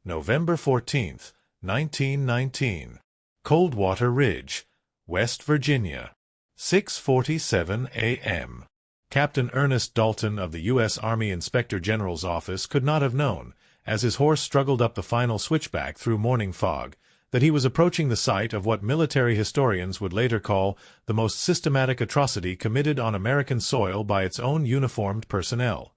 November 14, 1919. Coldwater Ridge, West Virginia. 6:47 a.m. Captain Ernest Dalton of the U.S. Army Inspector General's office could not have known, as his horse struggled up the final switchback through morning fog, that he was approaching the site of what military historians would later call the most systematic atrocity committed on American soil by its own uniformed personnel.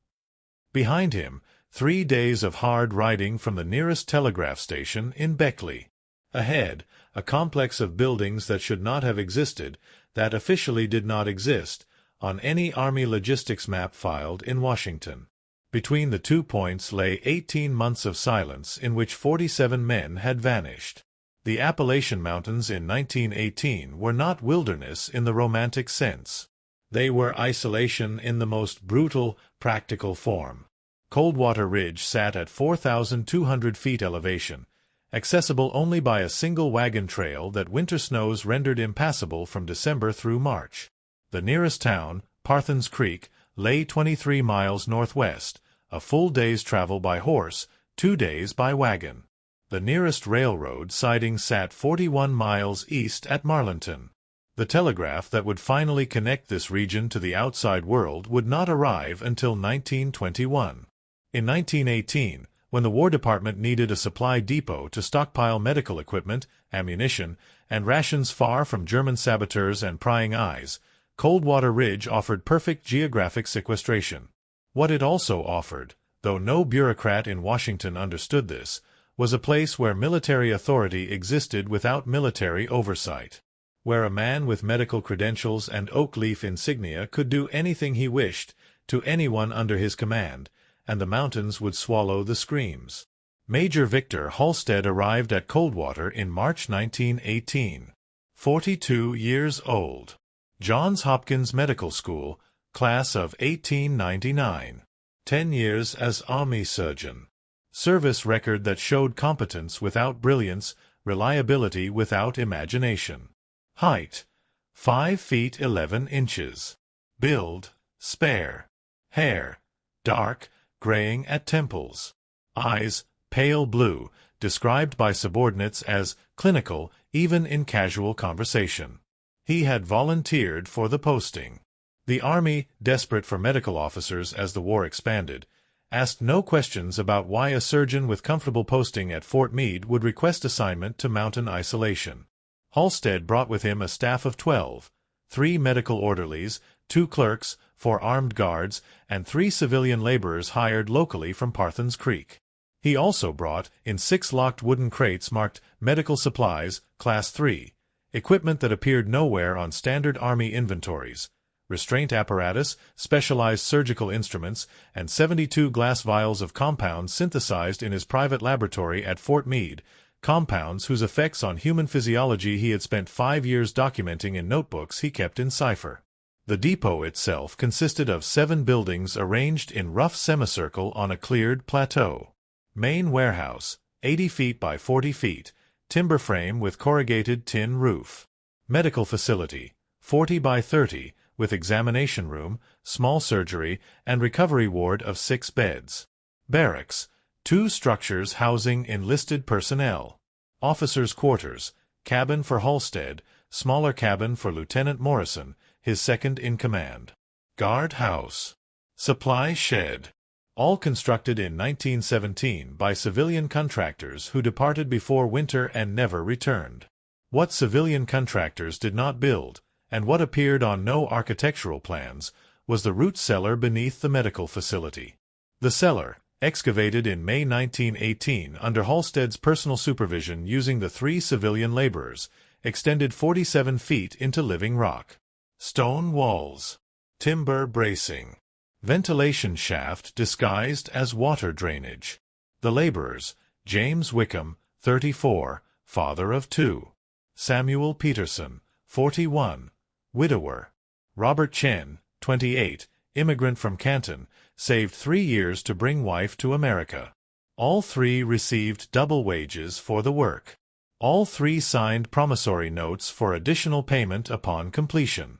Behind him, 3 days of hard riding from the nearest telegraph station in Beckley. Ahead, a complex of buildings that should not have existed, that officially did not exist, on any Army logistics map filed in Washington. Between the 2 points lay 18 months of silence in which 47 men had vanished. The Appalachian Mountains in 1918 were not wilderness in the romantic sense. They were isolation in the most brutal, practical form. Coldwater Ridge sat at 4,200 feet elevation, accessible only by a single wagon trail that winter snows rendered impassable from December through March. The nearest town, Parthens Creek, lay 23 miles northwest, a full day's travel by horse, 2 days by wagon. The nearest railroad siding sat 41 miles east at Marlinton. The telegraph that would finally connect this region to the outside world would not arrive until 1921. In 1918, when the War Department needed a supply depot to stockpile medical equipment, ammunition, and rations far from German saboteurs and prying eyes, Coldwater Ridge offered perfect geographic sequestration. What it also offered, though no bureaucrat in Washington understood this, was a place where military authority existed without military oversight, where a man with medical credentials and oak leaf insignia could do anything he wished to anyone under his command, and the mountains would swallow the screams. Major Victor Halstead arrived at Coldwater in March 1918. 42 years old. Johns Hopkins Medical School, class of 1899. 10 years as Army surgeon. Service record that showed competence without brilliance, reliability without imagination. Height, 5 feet 11 inches. Build, spare. Hair, dark, graying at temples. Eyes, pale blue, described by subordinates as clinical even in casual conversation. He had volunteered for the posting. The Army, desperate for medical officers as the war expanded, asked no questions about why a surgeon with comfortable posting at Fort Meade would request assignment to mountain isolation. Halstead brought with him a staff of 12, 3 medical orderlies, 2 clerks, 4 armed guards, and 3 civilian laborers hired locally from Parthens Creek. He also brought, in 6 locked wooden crates marked Medical Supplies, Class 3, equipment that appeared nowhere on standard Army inventories, restraint apparatus, specialized surgical instruments, and 72 glass vials of compounds synthesized in his private laboratory at Fort Meade, compounds whose effects on human physiology he had spent 5 years documenting in notebooks he kept in cipher. The depot itself consisted of 7 buildings arranged in rough semicircle on a cleared plateau. Main warehouse, 80 feet by 40 feet, timber frame with corrugated tin roof. Medical facility, 40 by 30, with examination room, small surgery, and recovery ward of 6 beds. Barracks, 2 structures housing enlisted personnel. Officers' quarters, cabin for Halstead, smaller cabin for Lieutenant Morrison, his second in command. Guard house. Supply shed. All constructed in 1917 by civilian contractors who departed before winter and never returned. What civilian contractors did not build, and what appeared on no architectural plans, was the root cellar beneath the medical facility. The cellar, excavated in May 1918 under Halstead's personal supervision using the 3 civilian laborers, extended 47 feet into living rock. Stone walls. Timber bracing. Ventilation shaft disguised as water drainage. The laborers, James Wickham, 34, father of 2. Samuel Peterson, 41, widower. Robert Chen, 28, immigrant from Canton, saved 3 years to bring wife to America. All 3 received double wages for the work. All 3 signed promissory notes for additional payment upon completion.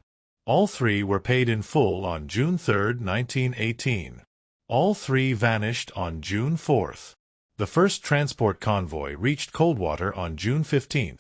All 3 were paid in full on June 3, 1918. All 3 vanished on June 4. The first transport convoy reached Coldwater on June 15,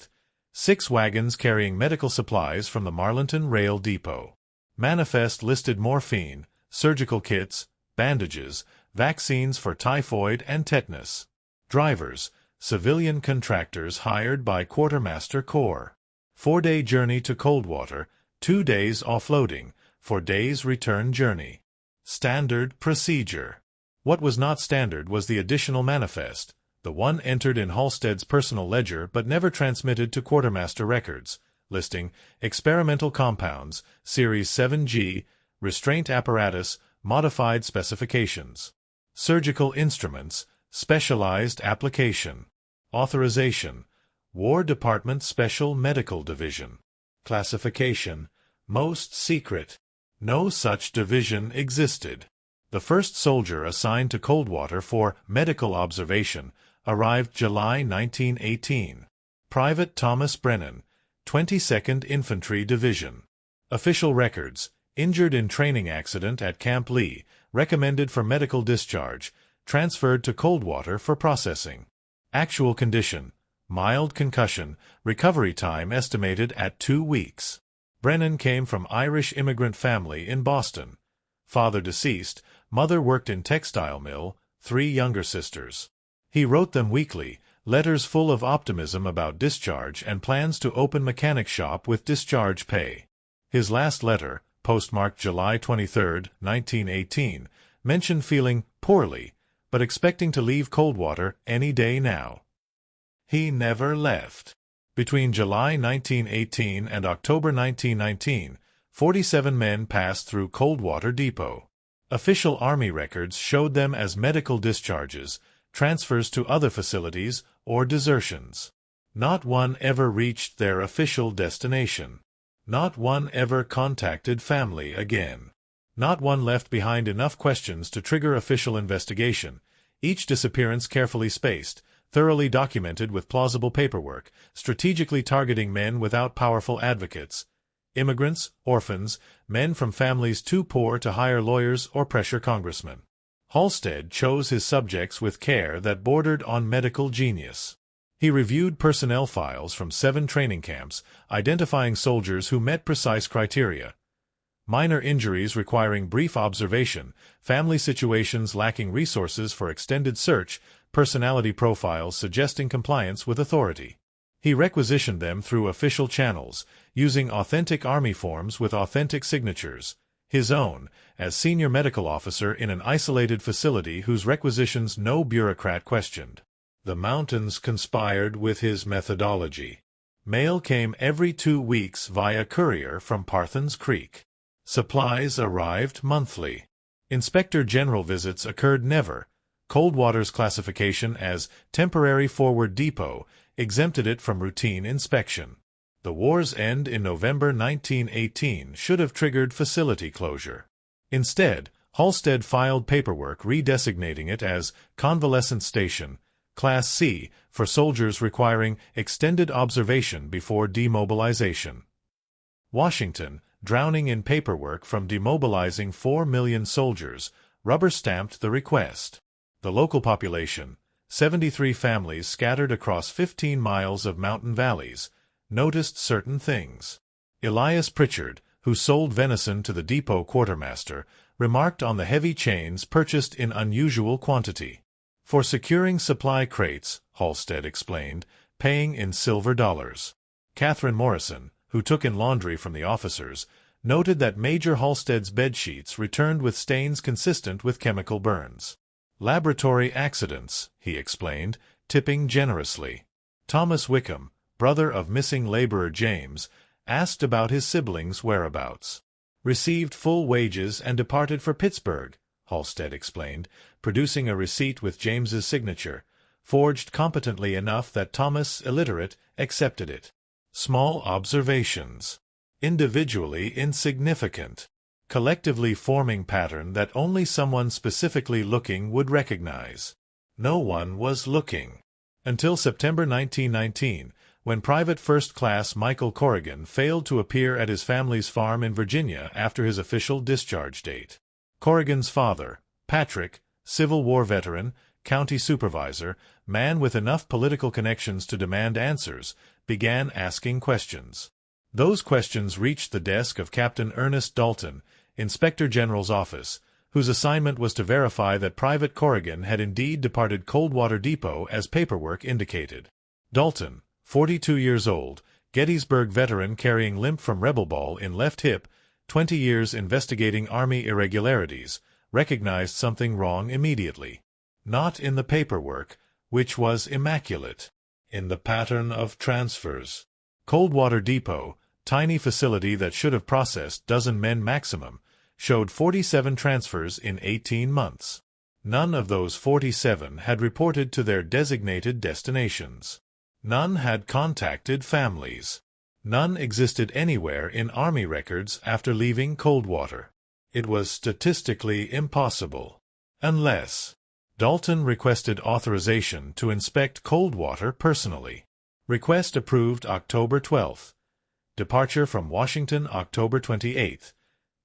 6 wagons carrying medical supplies from the Marlinton Rail Depot. Manifest listed morphine, surgical kits, bandages, vaccines for typhoid and tetanus. Drivers, civilian contractors hired by Quartermaster Corps. 4-day journey to Coldwater, 2 days offloading, 4 days return journey. Standard procedure. What was not standard was the additional manifest, the one entered in Halstead's personal ledger but never transmitted to Quartermaster records, listing experimental compounds, Series 7G, restraint apparatus, modified specifications. Surgical instruments, specialized application. Authorization, War Department Special Medical Division. Classification, most secret. No such division existed. The first soldier assigned to Coldwater for medical observation arrived July 1918. Private Thomas Brennan, 22nd Infantry Division. Official records, injured in training accident at Camp Lee, recommended for medical discharge, transferred to Coldwater for processing. Actual condition, mild concussion, recovery time estimated at 2 weeks. Brennan came from Irish immigrant family in Boston. Father deceased, mother worked in textile mill, 3 younger sisters. He wrote them weekly, letters full of optimism about discharge and plans to open mechanic shop with discharge pay. His last letter, postmarked July 23, 1918, mentioned feeling poorly, but expecting to leave Coldwater any day now. He never left. Between July 1918 and October 1919, 47 men passed through Coldwater Depot. Official Army records showed them as medical discharges, transfers to other facilities, or desertions. Not one ever reached their official destination. Not one ever contacted family again. Not one left behind enough questions to trigger official investigation, each disappearance carefully spaced, thoroughly documented with plausible paperwork, strategically targeting men without powerful advocates. Immigrants, orphans, men from families too poor to hire lawyers or pressure congressmen. Halstead chose his subjects with care that bordered on medical genius. He reviewed personnel files from 7 training camps, identifying soldiers who met precise criteria. Minor injuries requiring brief observation, family situations lacking resources for extended search, personality profiles suggesting compliance with authority. He requisitioned them through official channels, using authentic Army forms with authentic signatures, his own, as senior medical officer in an isolated facility whose requisitions no bureaucrat questioned. The mountains conspired with his methodology. Mail came every 2 weeks via courier from Parthens Creek. Supplies arrived monthly. Inspector General visits occurred never. Coldwater's classification as temporary forward depot exempted it from routine inspection. The war's end in November 1918 should have triggered facility closure. Instead, Halstead filed paperwork redesignating it as Convalescent Station, Class C, for soldiers requiring extended observation before demobilization. Washington, drowning in paperwork from demobilizing 4 million soldiers, rubber-stamped the request. The local population, 73 families scattered across 15 miles of mountain valleys, noticed certain things. Elias Pritchard, who sold venison to the depot quartermaster, remarked on the heavy chains purchased in unusual quantity. For securing supply crates, Halstead explained, paying in silver dollars. Catherine Morrison, who took in laundry from the officers, noted that Major Halstead's bedsheets returned with stains consistent with chemical burns. Laboratory accidents, he explained, tipping generously. Thomas Wickham, brother of missing laborer James, asked about his siblings' whereabouts. Received full wages and departed for Pittsburgh, Halstead explained, producing a receipt with James's signature, forged competently enough that Thomas, illiterate, accepted it. Small observations. Individually insignificant. Collectively forming pattern that only someone specifically looking would recognize. No one was looking. Until September 1919, when Private First Class Michael Corrigan failed to appear at his family's farm in Virginia after his official discharge date. Corrigan's father, Patrick, Civil War veteran, county supervisor, man with enough political connections to demand answers, began asking questions. Those questions reached the desk of Captain Ernest Dalton, Inspector General's office, whose assignment was to verify that Private Corrigan had indeed departed Coldwater Depot as paperwork indicated. Dalton, 42 years old, Gettysburg veteran carrying limp from rebel ball in left hip, 20 years investigating Army irregularities, recognized something wrong immediately. Not in the paperwork, which was immaculate. In the pattern of transfers. Coldwater Depot, tiny facility that should have processed dozen men maximum, showed 47 transfers in 18 months. None of those 47 had reported to their designated destinations. None had contacted families. None existed anywhere in Army records after leaving Coldwater. It was statistically impossible. Unless Dalton requested authorization to inspect Coldwater personally. Request approved October 12. Departure from Washington October 28.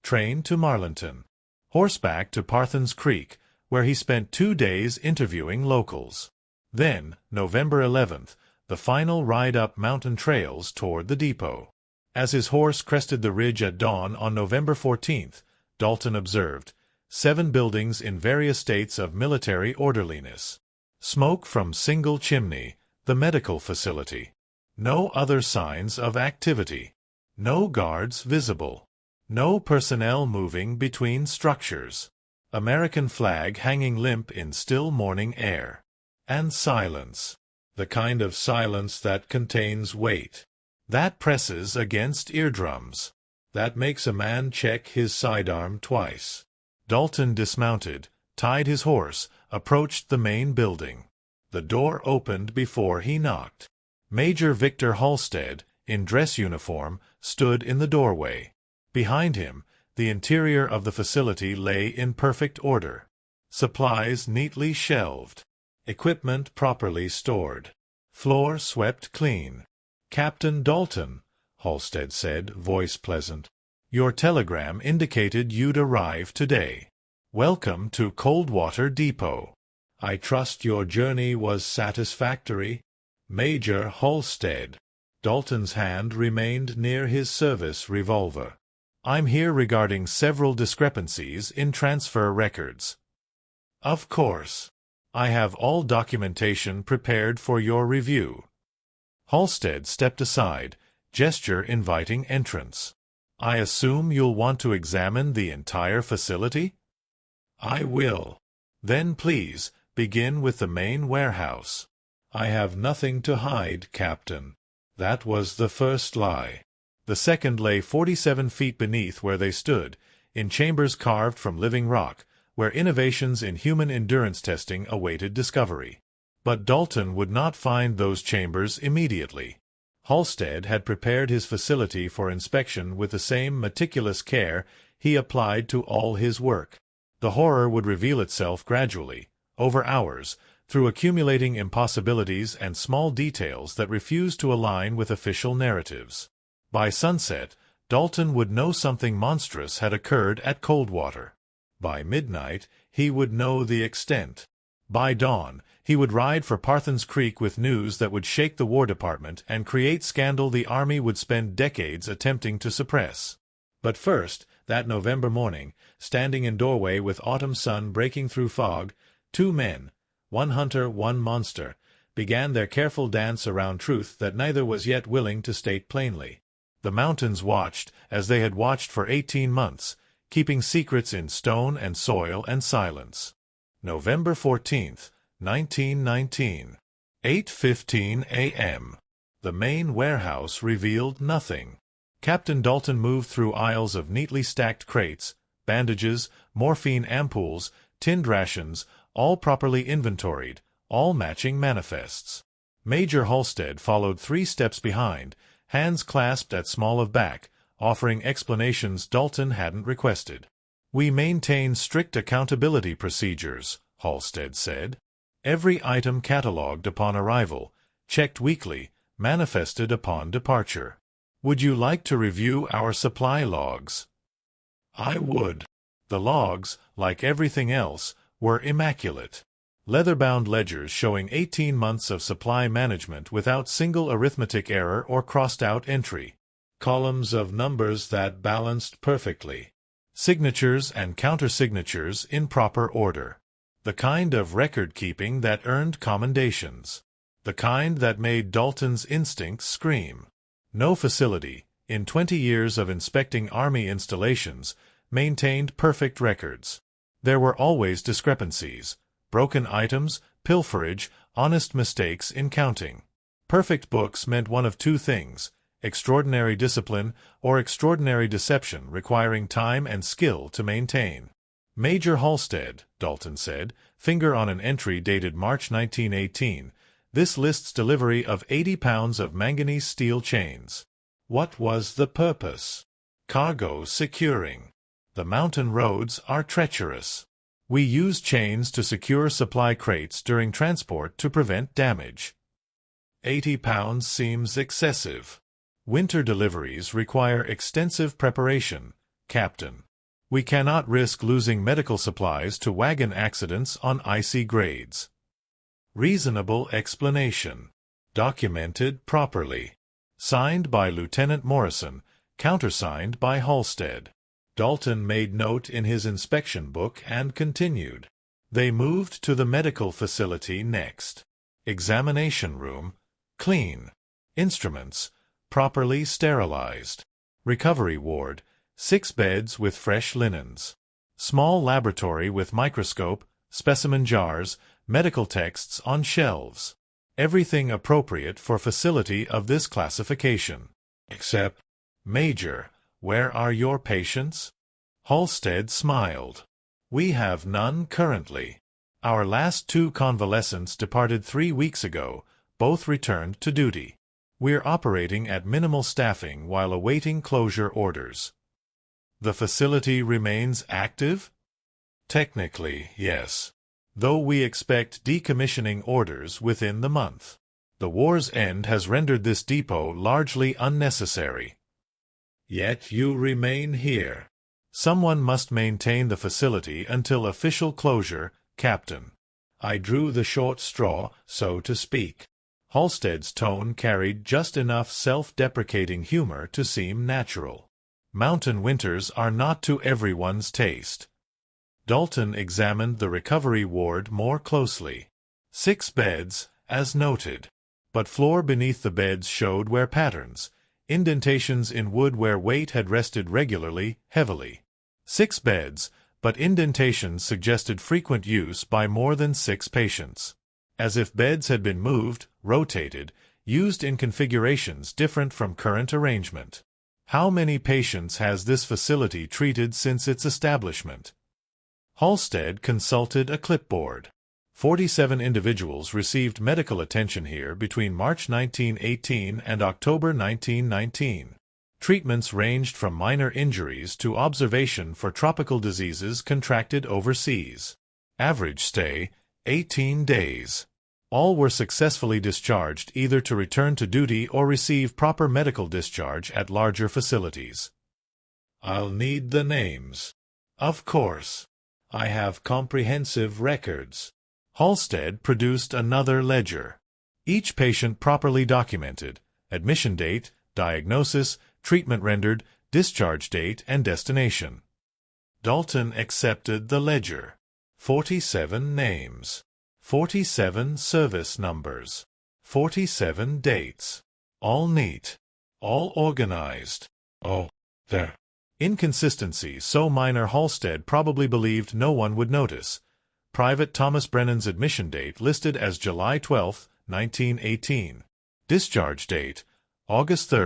Train to Marlinton. Horseback to Parthens Creek, where he spent 2 days interviewing locals. Then, November 11th, the final ride up mountain trails toward the depot. As his horse crested the ridge at dawn on November 14th, Dalton observed 7 buildings in various states of military orderliness. Smoke from single chimney, the medical facility. No other signs of activity. No guards visible. No personnel moving between structures. American flag hanging limp in still morning air. And silence. The kind of silence that contains weight. That presses against eardrums. That makes a man check his sidearm twice. Dalton dismounted, tied his horse, approached the main building. The door opened before he knocked. Major Victor Halstead, in dress uniform, stood in the doorway. Behind him, the interior of the facility lay in perfect order. Supplies neatly shelved. Equipment properly stored. Floor swept clean. "Captain Dalton," Halstead said, voice pleasant. "Your telegram indicated you'd arrive today. Welcome to Coldwater Depot. I trust your journey was satisfactory." Major Halstead. Dalton's hand remained near his service revolver. "I'm here regarding several discrepancies in transfer records." "Of course. I have all documentation prepared for your review." Halstead stepped aside, gesture inviting entrance. "I assume you'll want to examine the entire facility?" "I will." "Then please, begin with the main warehouse." "I have nothing to hide, Captain." That was the first lie. The second lay 47 feet beneath where they stood, in chambers carved from living rock, where innovations in human endurance testing awaited discovery. But Dalton would not find those chambers immediately. Halstead had prepared his facility for inspection with the same meticulous care he applied to all his work. The horror would reveal itself gradually, over hours, through accumulating impossibilities and small details that refused to align with official narratives. By sunset, Dalton would know something monstrous had occurred at Coldwater. By midnight, he would know the extent. By dawn, he would ride for Parthens Creek with news that would shake the War Department and create scandal the Army would spend decades attempting to suppress. But first, that November morning, standing in doorway with autumn sun breaking through fog, 2 men, one hunter, one monster, began their careful dance around truth that neither was yet willing to state plainly. The mountains watched, as they had watched for 18 months, keeping secrets in stone and soil and silence. November 14th, 1919. 8:15 a.m. The main warehouse revealed nothing. Captain Dalton moved through aisles of neatly stacked crates, bandages, morphine ampoules, tinned rations, all properly inventoried, all matching manifests. Major Halstead followed 3 steps behind, hands clasped at small of back, offering explanations Dalton hadn't requested. "We maintain strict accountability procedures," Halstead said. "Every item catalogued upon arrival, checked weekly, manifested upon departure. Would you like to review our supply logs?" "I would." The logs, like everything else, were immaculate. Leather-bound ledgers showing 18 months of supply management without single arithmetic error or crossed-out entry. Columns of numbers that balanced perfectly. Signatures and countersignatures in proper order. The kind of record-keeping that earned commendations. The kind that made Dalton's instincts scream. No facility, in 20 years of inspecting Army installations, maintained perfect records. There were always discrepancies, broken items, pilferage, honest mistakes in counting. Perfect books meant one of two things: extraordinary discipline or extraordinary deception requiring time and skill to maintain. Major Halstead, Dalton said, finger on an entry dated March 1918, this lists delivery of 80 pounds of manganese steel chains. What was the purpose? Cargo securing. The mountain roads are treacherous. We use chains to secure supply crates during transport to prevent damage. 80 pounds seems excessive. Winter deliveries require extensive preparation, Captain. We cannot risk losing medical supplies to wagon accidents on icy grades. Reasonable explanation. Documented properly. Signed by Lieutenant Morrison, countersigned by Halstead. Dalton made note in his inspection book and continued. They moved to the medical facility next. Examination room, clean. Instruments, properly sterilized. Recovery ward, 6 beds with fresh linens. Small laboratory with microscope, specimen jars, medical texts on shelves. Everything appropriate for facility of this classification. Except, Major, where are your patients? Halstead smiled. We have none currently. Our last 2 convalescents departed 3 weeks ago, both returned to duty. We're operating at minimal staffing while awaiting closure orders. The facility remains active? Technically, yes. Though we expect decommissioning orders within the month. The war's end has rendered this depot largely unnecessary. Yet you remain here. Someone must maintain the facility until official closure, Captain. I drew the short straw, so to speak. Halstead's tone carried just enough self-deprecating humor to seem natural. Mountain winters are not to everyone's taste. Dalton examined the recovery ward more closely. 6 beds, as noted. But floor beneath the beds showed wear patterns, indentations in wood where weight had rested regularly, heavily. 6 beds, but indentations suggested frequent use by more than 6 patients. As if beds had been moved, rotated, used in configurations different from current arrangement. How many patients has this facility treated since its establishment? Halstead consulted a clipboard. 47 individuals received medical attention here between March 1918 and October 1919. Treatments ranged from minor injuries to observation for tropical diseases contracted overseas. Average stay, 18 days. All were successfully discharged either to return to duty or receive proper medical discharge at larger facilities. I'll need the names. Of course. I have comprehensive records. Halstead produced another ledger. Each patient properly documented, admission date, diagnosis, treatment rendered, discharge date, and destination. Dalton accepted the ledger. 47 names. 47 service numbers. 47 dates. All neat. All organized. Oh, there. Inconsistency so minor Halstead probably believed no one would notice. Private Thomas Brennan's admission date listed as July 12, 1918. Discharge date, August 3,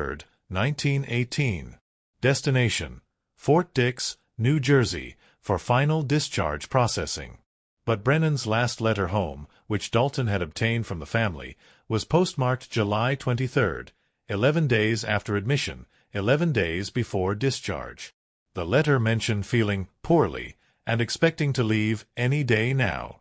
1918. Destination, Fort Dix, New Jersey, for final discharge processing. But Brennan's last letter home, which Dalton had obtained from the family, was postmarked July 23, 11 days after admission, 11 days before discharge. The letter mentioned feeling poorly and expecting to leave any day now.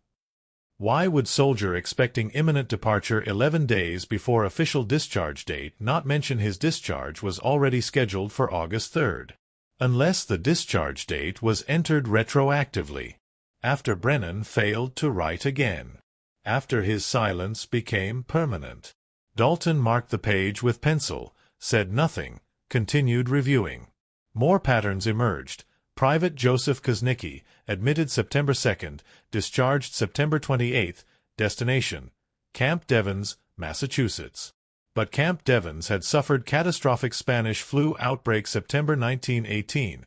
Why would soldier expecting imminent departure 11 days before official discharge date not mention his discharge was already scheduled for August 3rd? Unless the discharge date was entered retroactively, after Brennan failed to write again. After his silence became permanent. Dalton marked the page with pencil, said nothing, continued reviewing. More patterns emerged. Private Joseph Kuznicki, admitted September 2nd, discharged September 28th, destination, Camp Devens, Massachusetts. But Camp Devens had suffered catastrophic Spanish flu outbreak September 1918,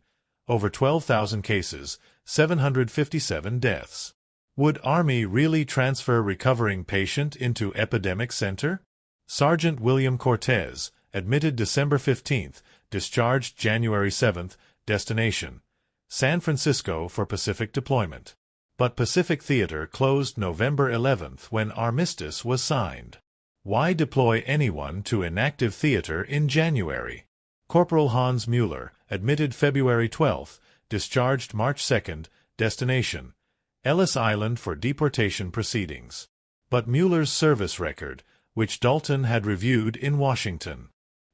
over 12,000 cases, 757 deaths. Would Army really transfer recovering patient into epidemic center? Sergeant William Cortez, admitted December 15th, discharged January 7th, destination, San Francisco for Pacific deployment. But Pacific Theater closed November 11th when armistice was signed. Why deploy anyone to inactive theater in January? Corporal Hans Mueller, admitted February 12th, discharged March 2nd, destination, Ellis Island for deportation proceedings. But Mueller's service record, which Dalton had reviewed in Washington,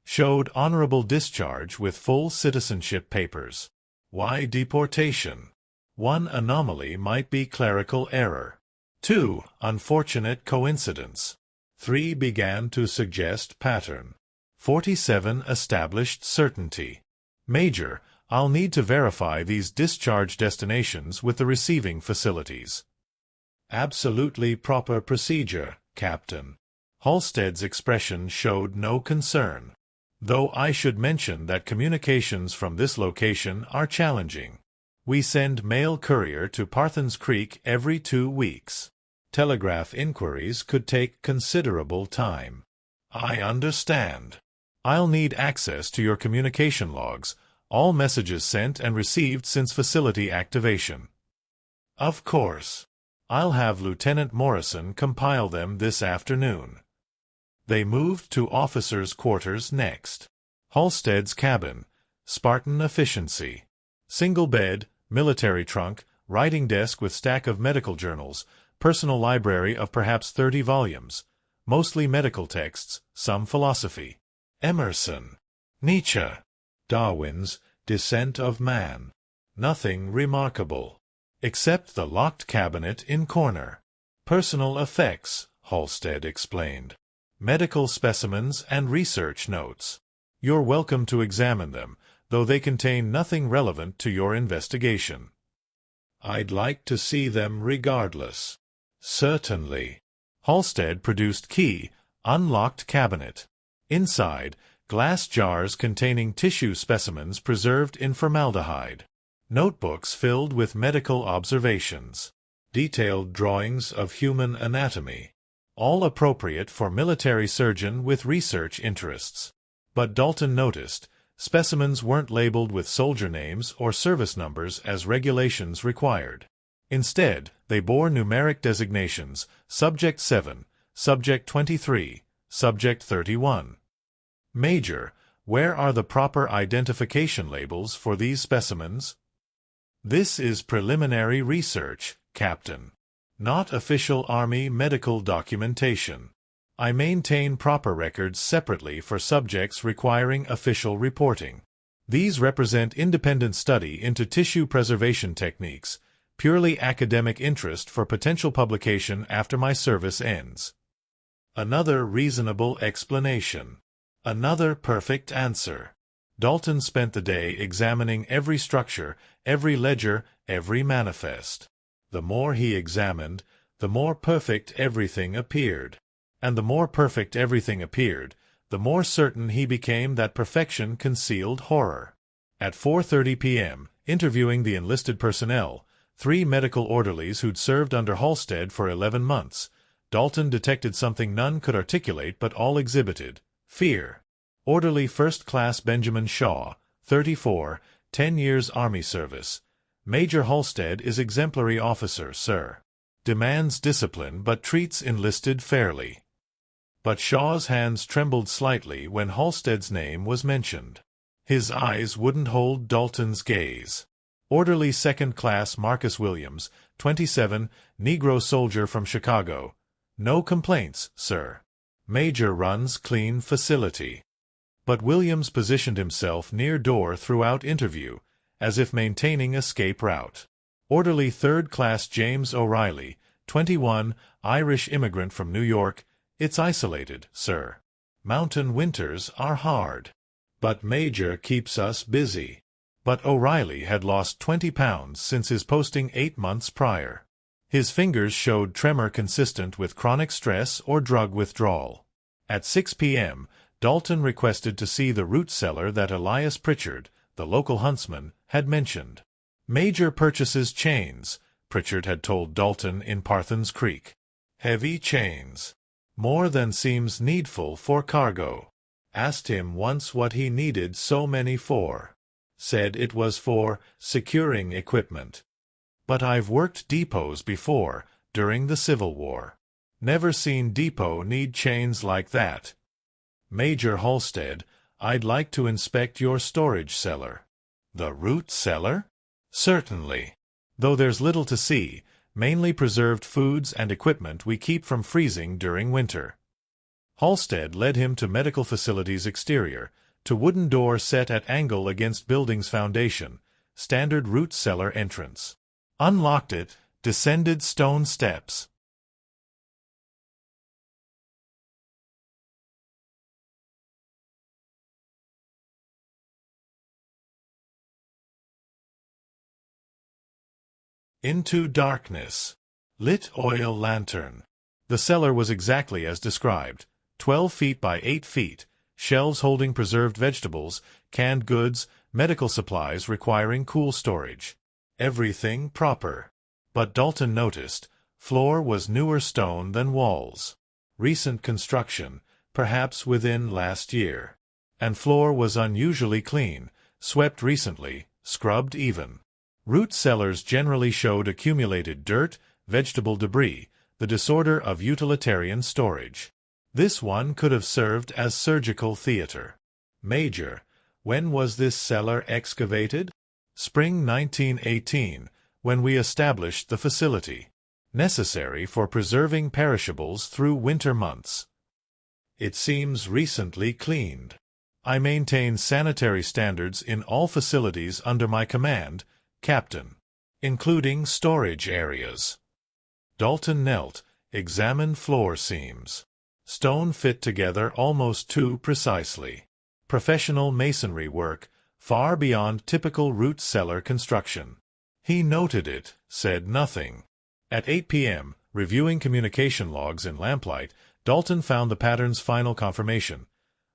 showed honorable discharge with full citizenship papers. Why deportation? One anomaly might be clerical error. 2. Unfortunate coincidence. 3. Began to suggest pattern. 47. Established certainty. Major, I'll need to verify these discharge destinations with the receiving facilities. Absolutely proper procedure, Captain. Halstead's expression showed no concern. Though I should mention that communications from this location are challenging. We send mail courier to Parthens Creek every 2 weeks. Telegraph inquiries could take considerable time. I understand. I'll need access to your communication logs, all messages sent and received since facility activation. Of course. I'll have Lieutenant Morrison compile them this afternoon. They moved to officers' quarters next. Halstead's cabin, Spartan efficiency. Single bed, military trunk, writing desk with stack of medical journals, personal library of perhaps 30 volumes, mostly medical texts, some philosophy. Emerson, Nietzsche, Darwin's Descent of Man. Nothing remarkable, except the locked cabinet in corner. Personal effects, Halstead explained. Medical specimens and research notes. You're welcome to examine them, though they contain nothing relevant to your investigation. I'd like to see them regardless. Certainly. Halstead produced key, unlocked cabinet. Inside, glass jars containing tissue specimens preserved in formaldehyde. Notebooks filled with medical observations. Detailed drawings of human anatomy. All appropriate for military surgeon with research interests. But Dalton noticed, specimens weren't labeled with soldier names or service numbers as regulations required. Instead, they bore numeric designations, Subject 7, Subject 23, Subject 31. Major, where are the proper identification labels for these specimens? This is preliminary research, Captain. Not official Army medical documentation. I maintain proper records separately for subjects requiring official reporting. These represent independent study into tissue preservation techniques, purely academic interest for potential publication after my service ends. Another reasonable explanation. Another perfect answer. Dalton spent the day examining every structure, every ledger, every manifest. The more he examined, the more perfect everything appeared. And the more perfect everything appeared, the more certain he became that perfection concealed horror. At 4:30 p.m., interviewing the enlisted personnel, 3 medical orderlies who'd served under Halstead for 11 months, Dalton detected something none could articulate but all exhibited: fear. Orderly First Class Benjamin Shaw, 34, 10 years Army service. Major Halstead is exemplary officer, sir. Demands discipline but treats enlisted fairly. But Shaw's hands trembled slightly when Halstead's name was mentioned. His eyes wouldn't hold Dalton's gaze. Orderly Second Class Marcus Williams, 27, Negro soldier from Chicago. No complaints, sir. Major runs clean facility. But Williams positioned himself near door throughout interview, as if maintaining escape route. Orderly Third Class James O'Reilly, 21, Irish immigrant from New York. It's isolated, sir. Mountain winters are hard. But Major keeps us busy. But O'Reilly had lost 20 pounds since his posting 8 months prior. His fingers showed tremor consistent with chronic stress or drug withdrawal. At 6 p.m., Dalton requested to see the root cellar that Elias Pritchard, the local huntsman, had mentioned. Major purchases chains, Pritchard had told Dalton in Parthens Creek. Heavy chains. More than seems needful for cargo. Asked him once what he needed so many for. Said it was for securing equipment. But I've worked depots before, during the Civil War. Never seen depot need chains like that. Major Halstead, I'd like to inspect your storage cellar. The root cellar? Certainly. Though there's little to see, mainly preserved foods and equipment we keep from freezing during winter. Halstead led him to medical facilities exterior, to wooden door set at angle against building's foundation, standard root cellar entrance. Unlocked it, descended stone steps. Into darkness. Lit oil lantern. The cellar was exactly as described, 12 feet by 8 feet, shelves holding preserved vegetables, canned goods, medical supplies requiring cool storage. Everything proper. But Dalton noticed, floor was newer stone than walls. Recent construction, perhaps within last year. And floor was unusually clean, swept recently, scrubbed even. Root cellars generally showed accumulated dirt, vegetable debris, the disorder of utilitarian storage. This one could have served as surgical theater. Major, when was this cellar excavated? Spring 1918, when we established the facility. Necessary for preserving perishables through winter months. It seems recently cleaned. I maintain sanitary standards in all facilities under my command, Captain, including storage areas. Dalton knelt, examined floor seams. Stone fit together almost too precisely. Professional masonry work, far beyond typical root cellar construction. He noted it, said nothing. At 8 p.m., reviewing communication logs in lamplight, Dalton found the pattern's final confirmation.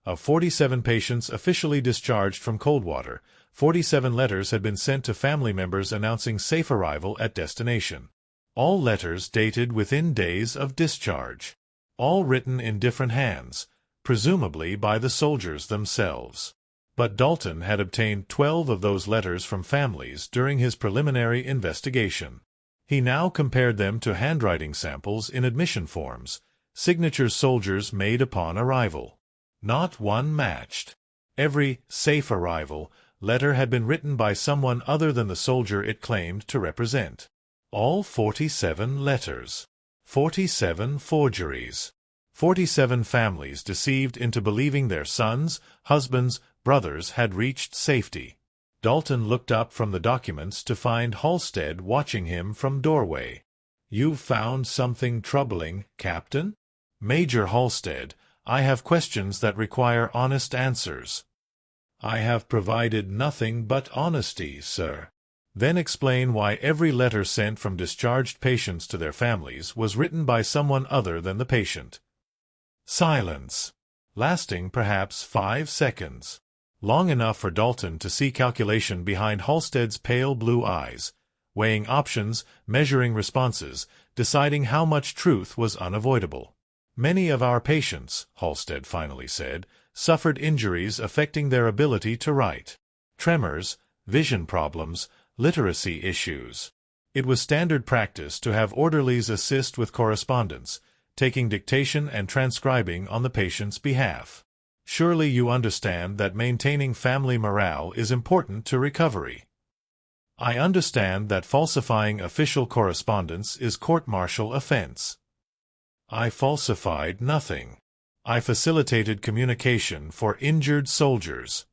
Of 47 patients officially discharged from Coldwater, 47 letters had been sent to family members announcing safe arrival at destination. All letters dated within days of discharge. All written in different hands, presumably by the soldiers themselves. But Dalton had obtained 12 of those letters from families during his preliminary investigation. He now compared them to handwriting samples in admission forms, signatures soldiers made upon arrival. Not one matched. Every safe arrival letter had been written by someone other than the soldier it claimed to represent. All 47 letters. 47 forgeries. 47 families deceived into believing their sons, husbands, brothers had reached safety. Dalton looked up from the documents to find Halstead watching him from doorway. "You've found something troubling, Captain?" "Major Halstead, I have questions that require honest answers." "I have provided nothing but honesty, sir." "Then explain why every letter sent from discharged patients to their families was written by someone other than the patient." Silence, lasting perhaps 5 seconds. Long enough for Dalton to see calculation behind Halstead's pale blue eyes, weighing options, measuring responses, deciding how much truth was unavoidable. "Many of our patients," Halstead finally said, "suffered injuries affecting their ability to write. Tremors, vision problems, literacy issues. It was standard practice to have orderlies assist with correspondence, taking dictation and transcribing on the patient's behalf. Surely you understand that maintaining family morale is important to recovery." "I understand that falsifying official correspondence is court-martial offense." "I falsified nothing. I facilitated communication for injured soldiers."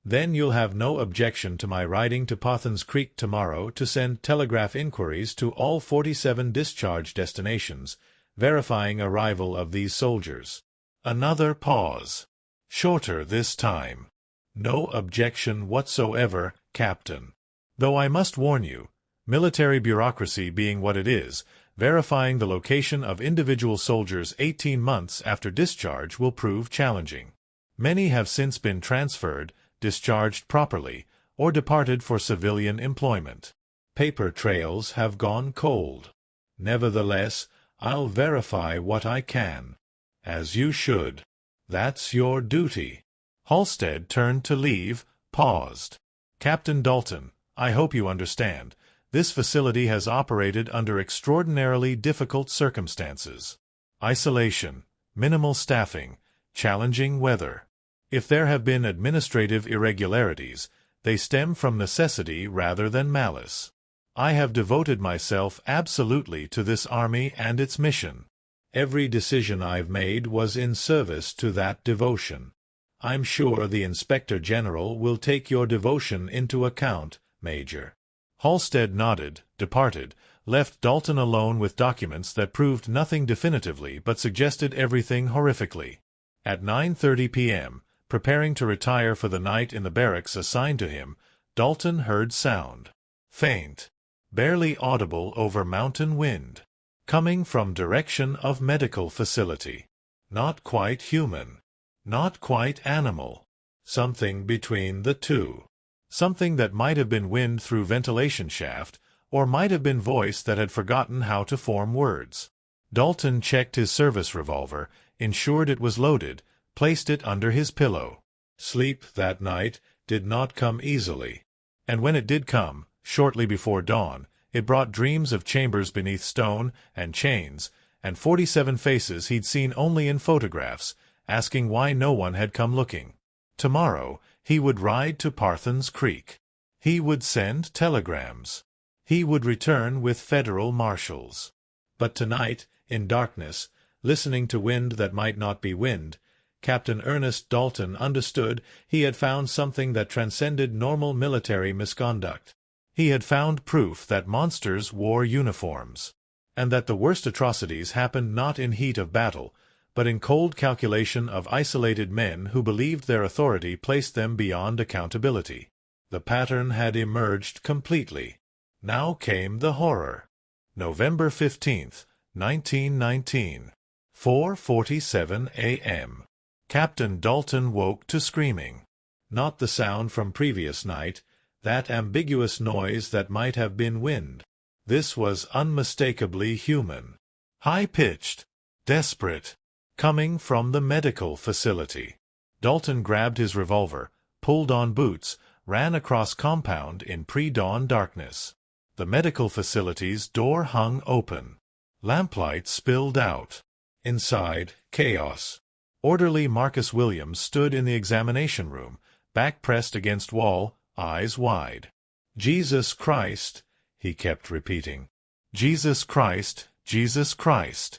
Then you'll have no objection to my riding to Pothin's Creek tomorrow to send telegraph inquiries to all 47 discharge destinations, verifying arrival of these soldiers. Another pause. Shorter this time. No objection whatsoever, Captain. Though I must warn you, military bureaucracy being what it is, verifying the location of individual soldiers 18 months after discharge will prove challenging. Many have since been transferred, discharged properly, or departed for civilian employment. Paper trails have gone cold. Nevertheless, I'll verify what I can. As you should. That's your duty. Halstead turned to leave, paused. Captain Dalton, I hope you understand. This facility has operated under extraordinarily difficult circumstances. Isolation, minimal staffing, challenging weather. If there have been administrative irregularities, they stem from necessity rather than malice. I have devoted myself absolutely to this army and its mission. Every decision I've made was in service to that devotion. I'm sure the Inspector General will take your devotion into account, Major. Halstead nodded, departed, left Dalton alone with documents that proved nothing definitively but suggested everything horrifically. At 9:30 p.m., preparing to retire for the night in the barracks assigned to him, Dalton heard sound. Faint, barely audible over mountain wind. Coming from direction of medical facility. Not quite human. Not quite animal. Something between the two. Something that might have been wind through ventilation shaft, or might have been voice that had forgotten how to form words. Dalton checked his service revolver, ensured it was loaded, placed it under his pillow. Sleep that night did not come easily. And when it did come, shortly before dawn, it brought dreams of chambers beneath stone and chains, and 47 faces he'd seen only in photographs, asking why no one had come looking. Tomorrow he would ride to Pothin's Creek. He would send telegrams. He would return with federal marshals. But tonight, in darkness, listening to wind that might not be wind, Captain Ernest Dalton understood he had found something that transcended normal military misconduct. He had found proof that monsters wore uniforms, and that the worst atrocities happened not in heat of battle, but in cold calculation of isolated men who believed their authority placed them beyond accountability. The pattern had emerged completely. Now came the horror. November 15th, 1919. 4:47 a.m. Captain Dalton woke to screaming. Not the sound from previous night, that ambiguous noise that might have been wind. This was unmistakably human. High-pitched, desperate, coming from the medical facility. Dalton grabbed his revolver, pulled on boots, ran across compound in pre-dawn darkness. The medical facility's door hung open. Lamplight spilled out. Inside, chaos. Orderly Marcus Williams stood in the examination room, back pressed against wall, eyes wide. "Jesus Christ," he kept repeating. "Jesus Christ, Jesus Christ."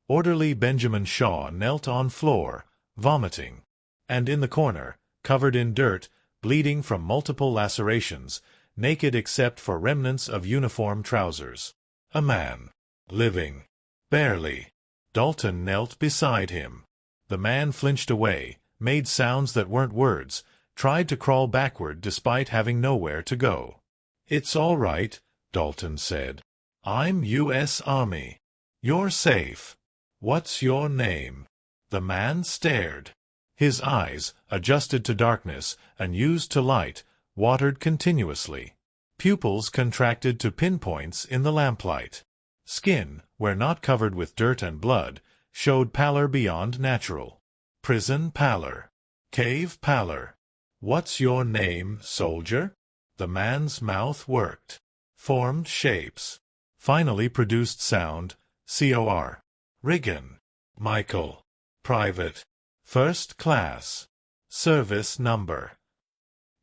Orderly Benjamin Shaw knelt on floor, vomiting. And in the corner, covered in dirt, bleeding from multiple lacerations, naked except for remnants of uniform trousers. A man. Living. Barely. Dalton knelt beside him. The man flinched away, made sounds that weren't words, tried to crawl backward despite having nowhere to go. "It's all right," Dalton said. "I'm U.S. Army. You're safe. What's your name?" The man stared. His eyes, adjusted to darkness, unused to light, watered continuously. Pupils contracted to pinpoints in the lamplight. Skin, where not covered with dirt and blood, showed pallor beyond natural. Prison pallor. Cave pallor. "What's your name, soldier?" The man's mouth worked. Formed shapes. Finally produced sound. COR. Riggin. Michael. Private. First class. Service number.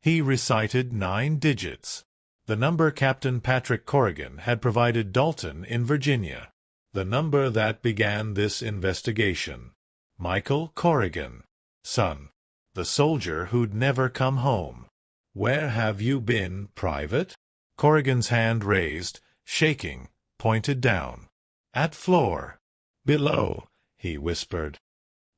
He recited 9 digits. The number Captain Patrick Corrigan had provided Dalton in Virginia. The number that began this investigation. Michael Corrigan. Son. the soldier who'd never come home. "Where have you been, Private?" Corrigan's hand raised, shaking, pointed down. "At floor." "Below," he whispered.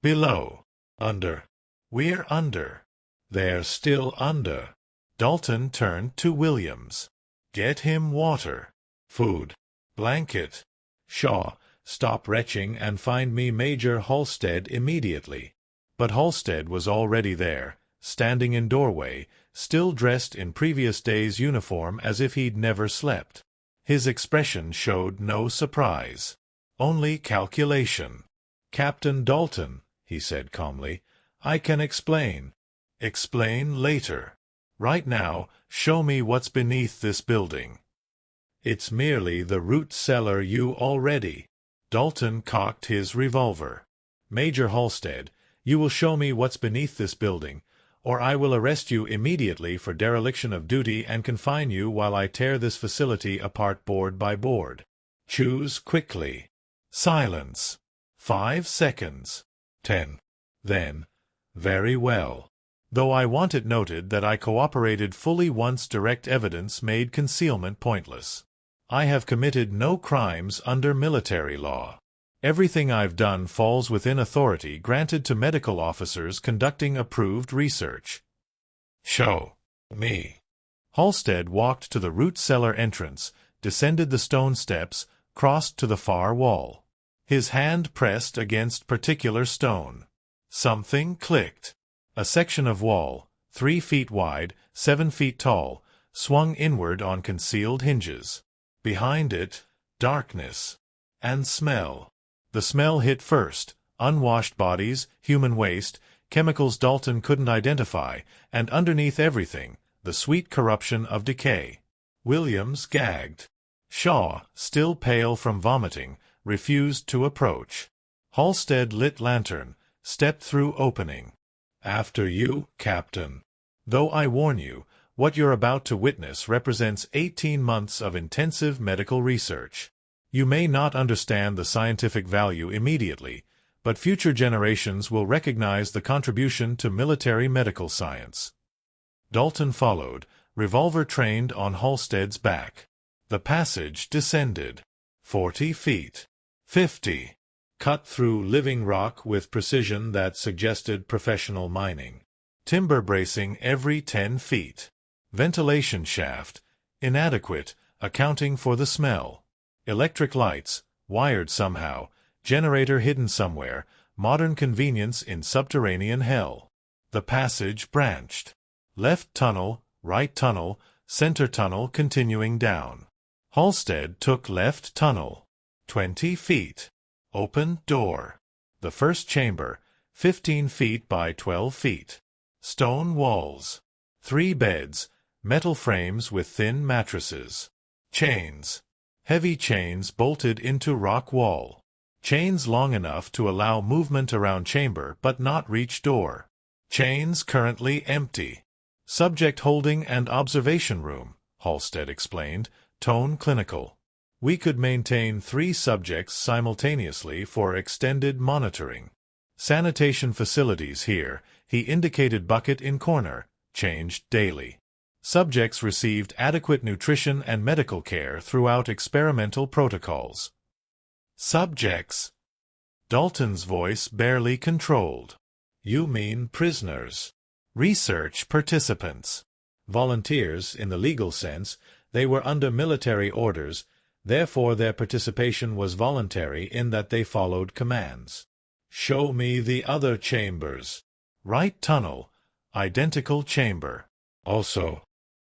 "Below. Under." "We're under." "They're still under." Dalton turned to Williams. "Get him water. Food. Blanket. Shaw, stop retching and find me Major Halstead immediately." But Halstead was already there, standing in doorway, still dressed in previous day's uniform as if he'd never slept. His expression showed no surprise, only calculation. "Captain Dalton," he said calmly, "I can explain." "Explain later. Right now, show me what's beneath this building." "It's merely the root cellar you already." Dalton cocked his revolver. "Major Halstead, you will show me what's beneath this building, or I will arrest you immediately for dereliction of duty and confine you while I tear this facility apart board by board. Choose quickly." Silence. 5 seconds. 10. Then, "Very well. Though I want it noted that I cooperated fully once direct evidence made concealment pointless. I have committed no crimes under military law. Everything I've done falls within authority granted to medical officers conducting approved research." "Show me." Halstead walked to the root cellar entrance, descended the stone steps, crossed to the far wall. His hand pressed against particular stone. Something clicked. A section of wall, 3 feet wide, 7 feet tall, swung inward on concealed hinges. Behind it, darkness. And smell. The smell hit first: unwashed bodies, human waste, chemicals Dalton couldn't identify, and underneath everything, the sweet corruption of decay. Williams gagged. Shaw, still pale from vomiting, refused to approach. Halstead lit lantern, stepped through opening. "After you, Captain. Though I warn you, what you're about to witness represents 18 months of intensive medical research. You may not understand the scientific value immediately, but future generations will recognize the contribution to military medical science." Dalton followed, revolver trained on Halstead's back. The passage descended. 40 feet. 50. Cut through living rock with precision that suggested professional mining. Timber bracing every 10 feet. Ventilation shaft, inadequate, accounting for the smell. Electric lights, wired somehow, generator hidden somewhere, modern convenience in subterranean hell. The passage branched. Left tunnel, right tunnel, center tunnel continuing down. Halstead took left tunnel. 20 feet. Open door. The first chamber, 15 feet by 12 feet. Stone walls. 3 beds, metal frames with thin mattresses. Chains. Heavy chains bolted into rock wall. Chains long enough to allow movement around chamber but not reach door. Chains currently empty. "Subject holding and observation room," Halstead explained, tone clinical. "We could maintain 3 subjects simultaneously for extended monitoring. Sanitation facilities here," he indicated bucket in corner, "changed daily. Subjects received adequate nutrition and medical care throughout experimental protocols." "Subjects?" Dalton's voice barely controlled. "You mean prisoners." "Research participants." Volunteers, in the legal sense, they were under military orders, therefore their participation was voluntary in that they followed commands. "Show me the other chambers." "Right tunnel, identical chamber. Also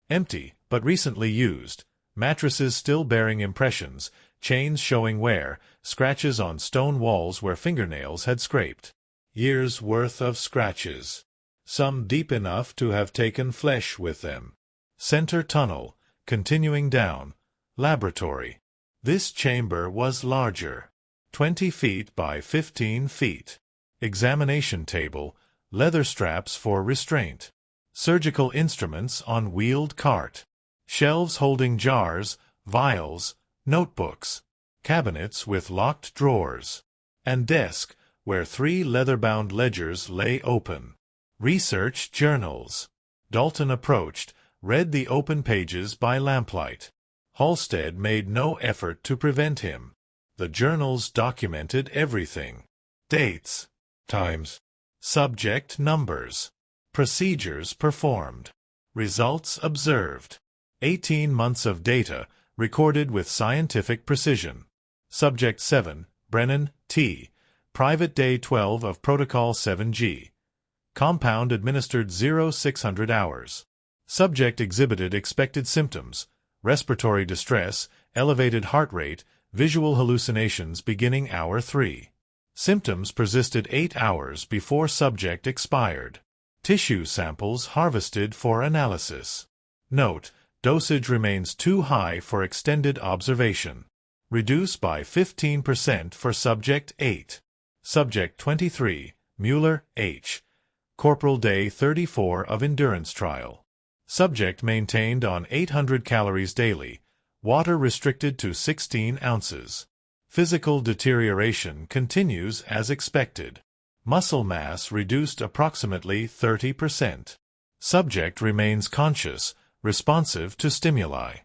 empty, but recently used. Mattresses still bearing impressions, chains showing wear, scratches on stone walls where fingernails had scraped. Years' worth of scratches. Some deep enough to have taken flesh with them. Center tunnel, continuing down. Laboratory. This chamber was larger. 20 feet by 15 feet. Examination table, leather straps for restraint. Surgical instruments on wheeled cart. Shelves holding jars, vials, notebooks. Cabinets with locked drawers. And desk, where 3 leather-bound ledgers lay open. Research journals. Dalton approached, read the open pages by lamplight. Halstead made no effort to prevent him. The journals documented everything. Dates, times, subject numbers, procedures performed, results observed. 18 months of data, recorded with scientific precision. Subject 7, Brennan, T. Private Day 12 of Protocol 7G. Compound administered 0600 hours. Subject exhibited expected symptoms: respiratory distress, elevated heart rate, visual hallucinations beginning hour 3. Symptoms persisted 8 hours before subject expired. Tissue samples harvested for analysis. Note: dosage remains too high for extended observation. Reduce by 15% for Subject 8. Subject 23, Mueller, H. Corporal Day 34 of endurance trial. Subject maintained on 800 calories daily, water restricted to 16 ounces. Physical deterioration continues as expected. Muscle mass reduced approximately 30%. Subject remains conscious, responsive to stimuli.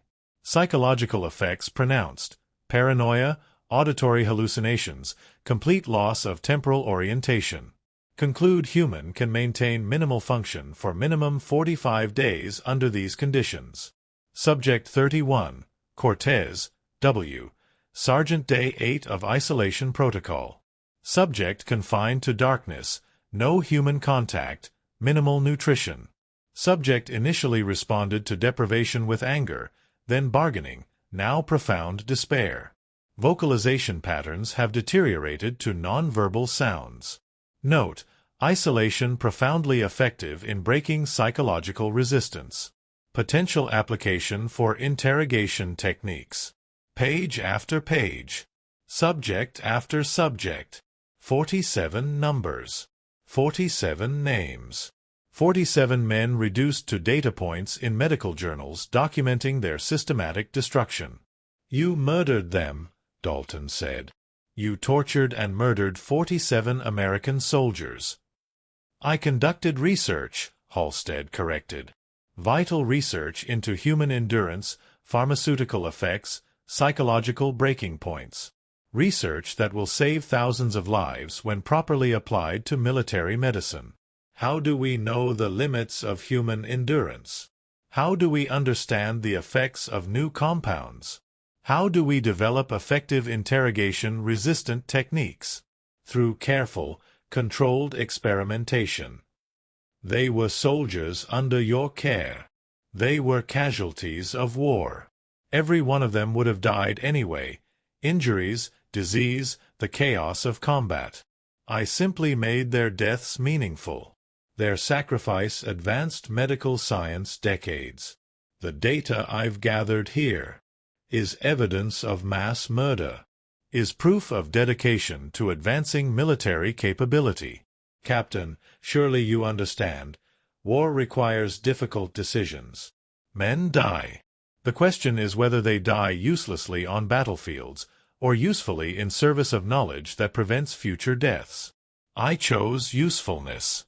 Psychological effects pronounced: paranoia, auditory hallucinations, complete loss of temporal orientation. Conclude human can maintain minimal function for minimum 45 days under these conditions. Subject 31, Cortez, W. Sergeant Day 8 of isolation protocol. Subject confined to darkness, no human contact, minimal nutrition. Subject initially responded to deprivation with anger, then bargaining, now profound despair. Vocalization patterns have deteriorated to nonverbal sounds. Note: isolation profoundly effective in breaking psychological resistance. Potential application for interrogation techniques. Page after page. Subject after subject. 47 numbers. 47 names. 47 men reduced to data points in medical journals documenting their systematic destruction. "You murdered them," Dalton said. "You tortured and murdered 47 American soldiers." "I conducted research," Halstead corrected. "Vital research into human endurance, pharmaceutical effects, psychological breaking points. Research that will save thousands of lives when properly applied to military medicine. How do we know the limits of human endurance? How do we understand the effects of new compounds? How do we develop effective interrogation-resistant techniques? Through careful, controlled experimentation. They were soldiers under your care. They were casualties of war. Every one of them would have died anyway. Injuries, disease, the chaos of combat. I simply made their deaths meaningful. Their sacrifice advanced medical science decades. The data I've gathered here is evidence of mass murder, is proof of dedication to advancing military capability. Captain, surely you understand. War requires difficult decisions. Men die. The question is whether they die uselessly on battlefields, or usefully in service of knowledge that prevents future deaths. I chose usefulness.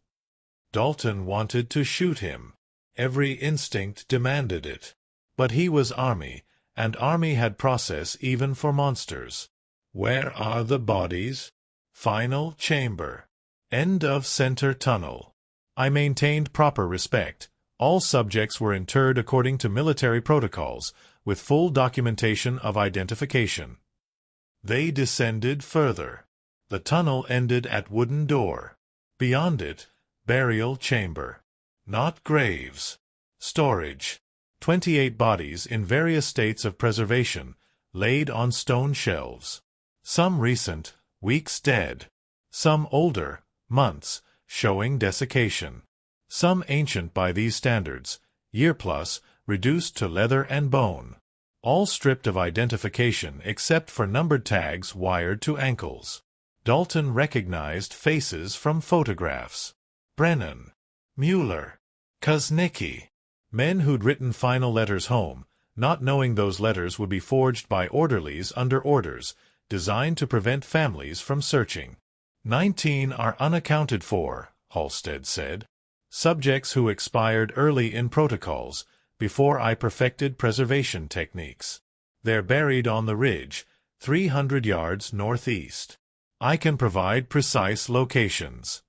Dalton wanted to shoot him. Every instinct demanded it. But he was Army, and Army had process even for monsters. Where are the bodies? Final chamber. End of center tunnel. I maintained proper respect. All subjects were interred according to military protocols, with full documentation of identification. They descended further. The tunnel ended at wooden door. Beyond it, burial chamber. Not graves. Storage. 28 bodies in various states of preservation, laid on stone shelves. Some recent, weeks dead. Some older, months, showing desiccation. Some ancient by these standards, year-plus, reduced to leather and bone. All stripped of identification except for numbered tags wired to ankles. Dalton recognized faces from photographs. Brennan, Mueller, Kuznicki. Men who'd written final letters home, not knowing those letters would be forged by orderlies under orders, designed to prevent families from searching. 19 are unaccounted for, Halstead said. Subjects who expired early in protocols, before I perfected preservation techniques. They're buried on the ridge, 300 yards northeast. I can provide precise locations.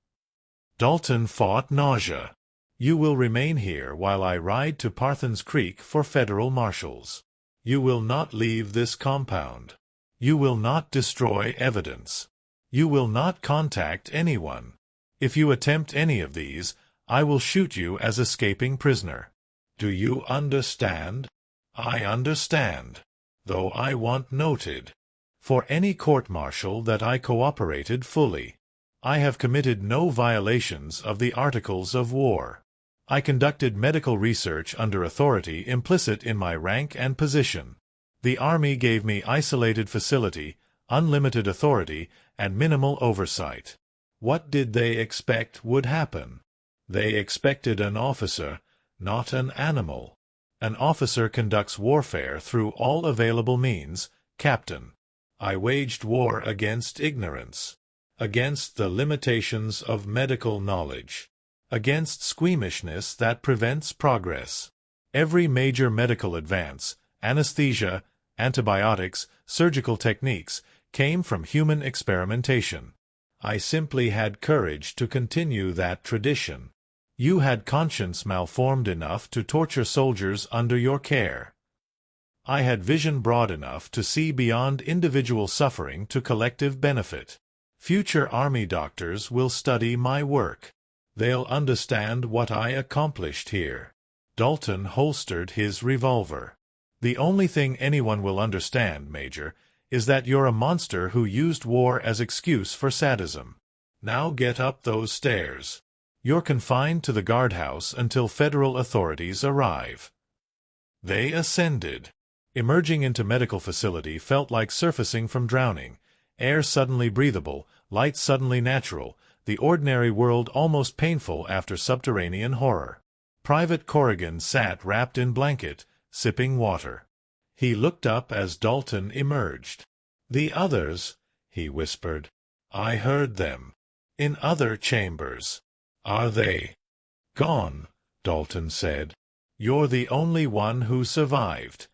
Dalton fought nausea. You will remain here while I ride to Parthens Creek for federal marshals. You will not leave this compound. You will not destroy evidence. You will not contact anyone. If you attempt any of these, I will shoot you as escaping prisoner. Do you understand? I understand, though I want noted, for any court-martial that I cooperated fully. I have committed no violations of the Articles of War. I conducted medical research under authority implicit in my rank and position. The Army gave me isolated facility, unlimited authority, and minimal oversight. What did they expect would happen? They expected an officer, not an animal. An officer conducts warfare through all available means, Captain. I waged war against ignorance, against the limitations of medical knowledge, against squeamishness that prevents progress. Every major medical advance, anesthesia, antibiotics, surgical techniques, came from human experimentation. I simply had courage to continue that tradition. You had conscience malformed enough to torture soldiers under your care. I had vision broad enough to see beyond individual suffering to collective benefit. Future Army doctors will study my work. They'll understand what I accomplished here. Dalton holstered his revolver. The only thing anyone will understand, Major, is that you're a monster who used war as excuse for sadism. Now get up those stairs. You're confined to the guardhouse until federal authorities arrive. They ascended. Emerging into medical facility felt like surfacing from drowning. Air suddenly breathable, light suddenly natural, the ordinary world almost painful after subterranean horror. Private Corrigan sat wrapped in blanket, sipping water. He looked up as Dalton emerged. "The others," he whispered. "I heard them. In other chambers. Are they?" "Gone," Dalton said. "You're the only one who survived."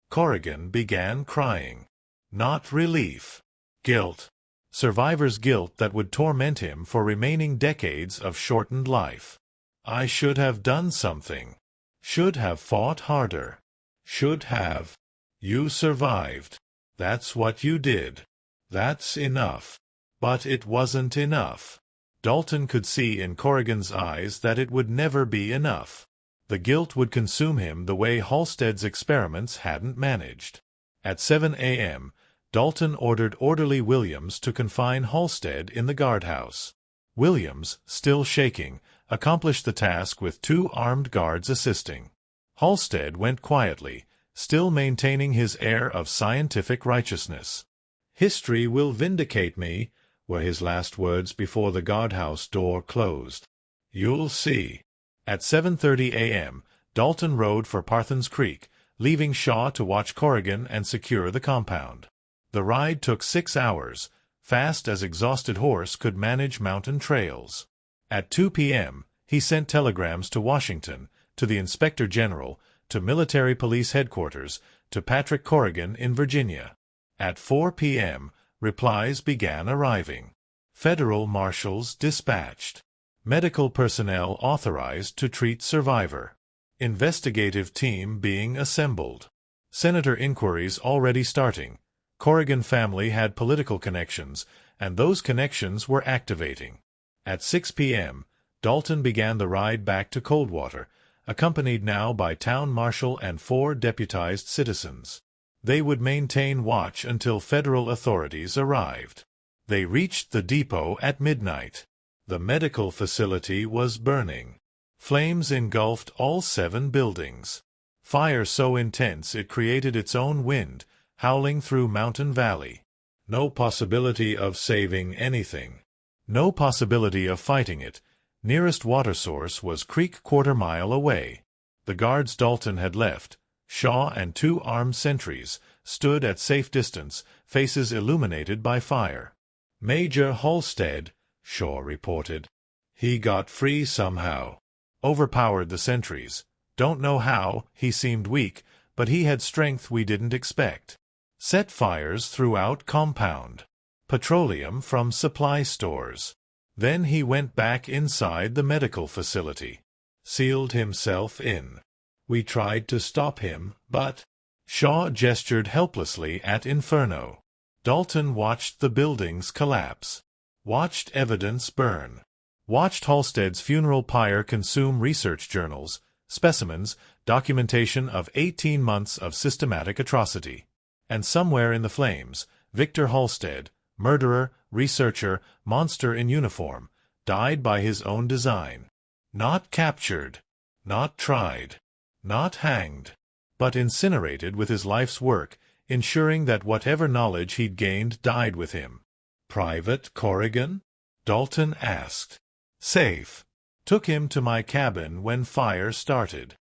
Corrigan began crying. Not relief. Guilt. Survivor's guilt that would torment him for remaining decades of shortened life. "I should have done something. Should have fought harder. Should have. You survived. That's what you did. That's enough." But it wasn't enough. Dalton could see in Corrigan's eyes that it would never be enough. The guilt would consume him the way Halstead's experiments hadn't managed. At 7 a.m., Dalton ordered Orderly Williams to confine Halstead in the guardhouse. Williams, still shaking, accomplished the task with 2 armed guards assisting. Halstead went quietly, still maintaining his air of scientific righteousness. "History will vindicate me," were his last words before the guardhouse door closed. "You'll see." At 7:30 a.m., Dalton rode for Parthens Creek, leaving Shaw to watch Corrigan and secure the compound. The ride took 6 hours, fast as exhausted horse could manage mountain trails. At 2 p.m., he sent telegrams to Washington, to the Inspector General, to Military Police Headquarters, to Patrick Corrigan in Virginia. At 4 p.m., replies began arriving. Federal marshals dispatched. Medical personnel authorized to treat survivor. Investigative team being assembled. Senator inquiries already starting. Corrigan family had political connections, and those connections were activating. At 6 p.m., Dalton began the ride back to Coldwater, accompanied now by town marshal and 4 deputized citizens. They would maintain watch until federal authorities arrived. They reached the depot at midnight. The medical facility was burning. Flames engulfed all 7 buildings. Fire so intense it created its own wind, howling through Mountain Valley. No possibility of saving anything. No possibility of fighting it. Nearest water source was creek quarter-mile away. The guards Dalton had left, Shaw and 2 armed sentries, stood at safe distance, faces illuminated by fire. "Major Halstead," Shaw reported. He got free somehow. Overpowered the sentries. Don't know how, he seemed weak, but he had strength we didn't expect. Set fires throughout compound. Petroleum from supply stores. Then he went back inside the medical facility. Sealed himself in. We tried to stop him, but... Shaw gestured helplessly at Inferno. Dalton watched the buildings collapse. Watched evidence burn. Watched Halstead's funeral pyre consume research journals, specimens, documentation of 18 months of systematic atrocity. And somewhere in the flames, Victor Halstead, murderer, researcher, monster in uniform, died by his own design. Not captured. Not tried. Not hanged. But incinerated with his life's work, ensuring that whatever knowledge he'd gained died with him. Private Corrigan? Dalton asked. Safe. Took him to my cabin when fire started.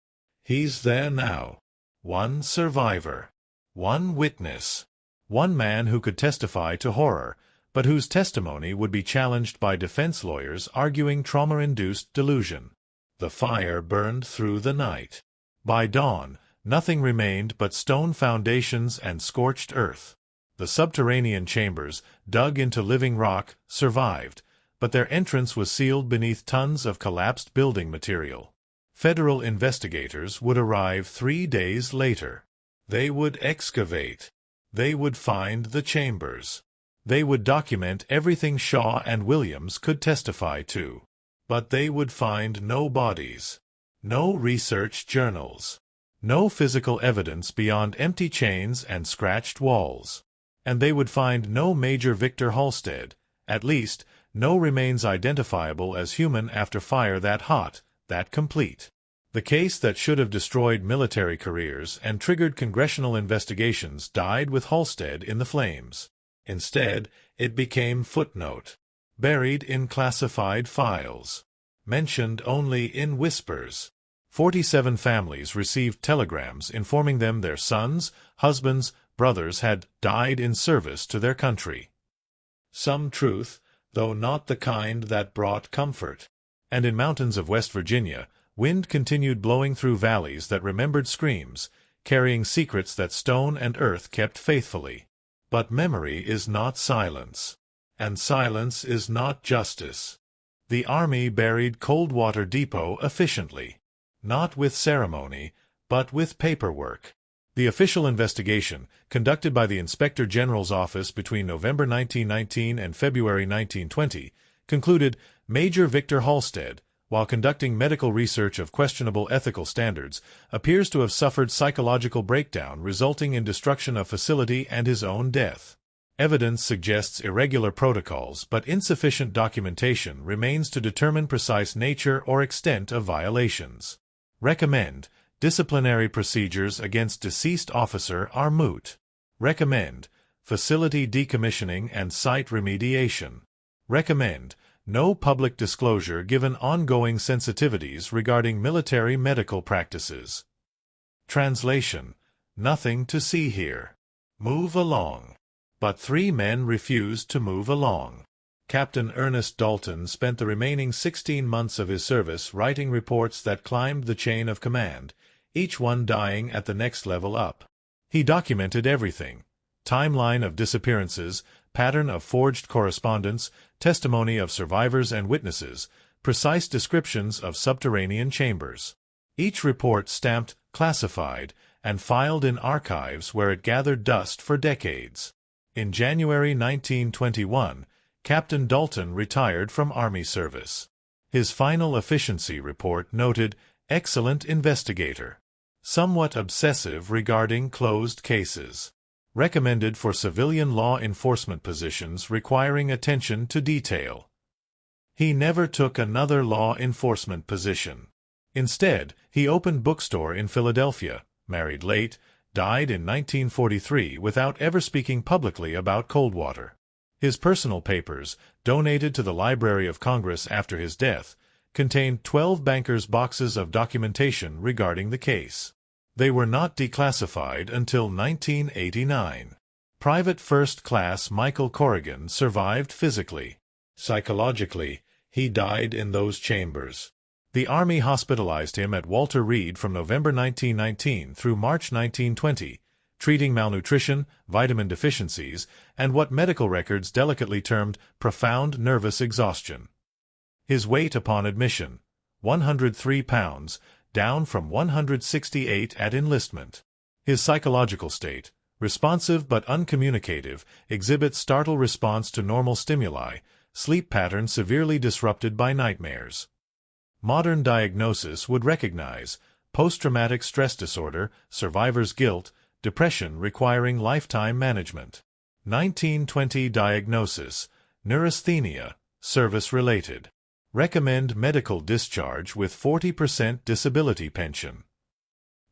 He's there now. One survivor. One witness. One man who could testify to horror, but whose testimony would be challenged by defense lawyers arguing trauma-induced delusion. The fire burned through the night. By dawn, nothing remained but stone foundations and scorched earth. The subterranean chambers, dug into living rock, survived, but their entrance was sealed beneath tons of collapsed building material. Federal investigators would arrive 3 days later. They would excavate. They would find the chambers. They would document everything Shaw and Williams could testify to. But they would find no bodies. No research journals. No physical evidence beyond empty chains and scratched walls. And they would find no Major Victor Halstead, at least, no remains identifiable as human after fire that hot, that complete. The case that should have destroyed military careers and triggered congressional investigations died with Halstead in the flames. Instead, it became footnote. Buried in classified files. Mentioned only in whispers. 47 families received telegrams informing them their sons, husbands, brothers had died in service to their country. Some truth, though not the kind that brought comfort. And in mountains of West Virginia, wind continued blowing through valleys that remembered screams, carrying secrets that stone and earth kept faithfully. But memory is not silence. And silence is not justice. The Army buried Coldwater Depot efficiently. Not with ceremony, but with paperwork. The official investigation, conducted by the Inspector General's office between November 1919 and February 1920, concluded Major Victor Halstead, while conducting medical research of questionable ethical standards, appears to have suffered psychological breakdown resulting in destruction of facility and his own death. Evidence suggests irregular protocols, but insufficient documentation remains to determine precise nature or extent of violations. Recommend. Disciplinary procedures against deceased officer are moot. Recommend. Facility decommissioning and site remediation. Recommend. No public disclosure given ongoing sensitivities regarding military medical practices. Translation. Nothing to see here. Move along. But 3 men refused to move along. Captain Ernest Dalton spent the remaining 16 months of his service writing reports that climbed the chain of command, each one dying at the next level up. He documented everything. Timeline of disappearances, pattern of forged correspondence, testimony of survivors and witnesses, precise descriptions of subterranean chambers. Each report stamped classified and filed in archives where it gathered dust for decades. In January 1921, Captain Dalton retired from Army service. His final efficiency report noted, "Excellent investigator. Somewhat obsessive regarding closed cases. Recommended for civilian law enforcement positions requiring attention to detail." He never took another law enforcement position. Instead, he opened bookstore in Philadelphia, married late, died in 1943 without ever speaking publicly about Coldwater. His personal papers, donated to the Library of Congress after his death, contained 12 bankers' boxes of documentation regarding the case. They were not declassified until 1989. Private First Class Michael Corrigan survived physically. Psychologically, He died in those chambers. The Army hospitalized him at Walter Reed from November 1919 through March 1920, treating malnutrition, vitamin deficiencies, and what medical records delicately termed profound nervous exhaustion. His weight upon admission, 103 pounds, down from 168 at enlistment. His psychological state, responsive but uncommunicative, exhibits startle response to normal stimuli, sleep pattern severely disrupted by nightmares. Modern diagnosis would recognize post-traumatic stress disorder, survivor's guilt, depression requiring lifetime management. 1920 diagnosis, neurasthenia, service-related. Recommend medical discharge with 40% disability pension.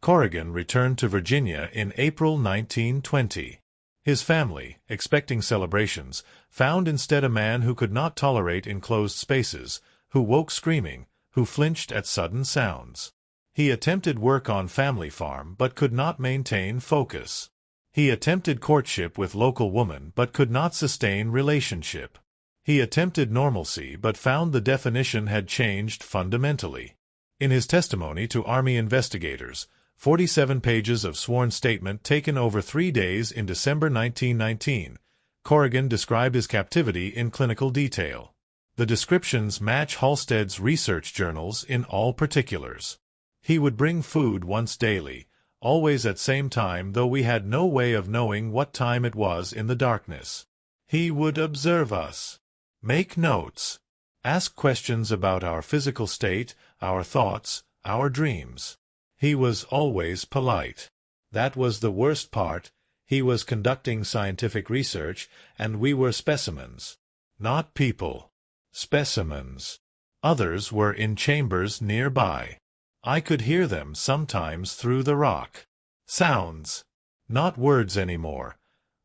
Corrigan returned to Virginia in April 1920. His family, expecting celebrations, found instead a man who could not tolerate enclosed spaces, who woke screaming, who flinched at sudden sounds. He attempted work on family farm but could not maintain focus. He attempted courtship with local woman but could not sustain relationship. He attempted normalcy but found the definition had changed fundamentally. In his testimony to Army investigators, 47 pages of sworn statement taken over 3 days in December 1919, Corrigan described his captivity in clinical detail. The descriptions match Halstead's research journals in all particulars. He would bring food once daily, always at same time, though we had no way of knowing what time it was in the darkness. He would observe us, make notes, ask questions about our physical state, our thoughts, our dreams. He was always polite. That was the worst part. He was conducting scientific research, and we were specimens. Not people. Specimens. Others were in chambers nearby. I could hear them sometimes through the rock. Sounds. Not words anymore.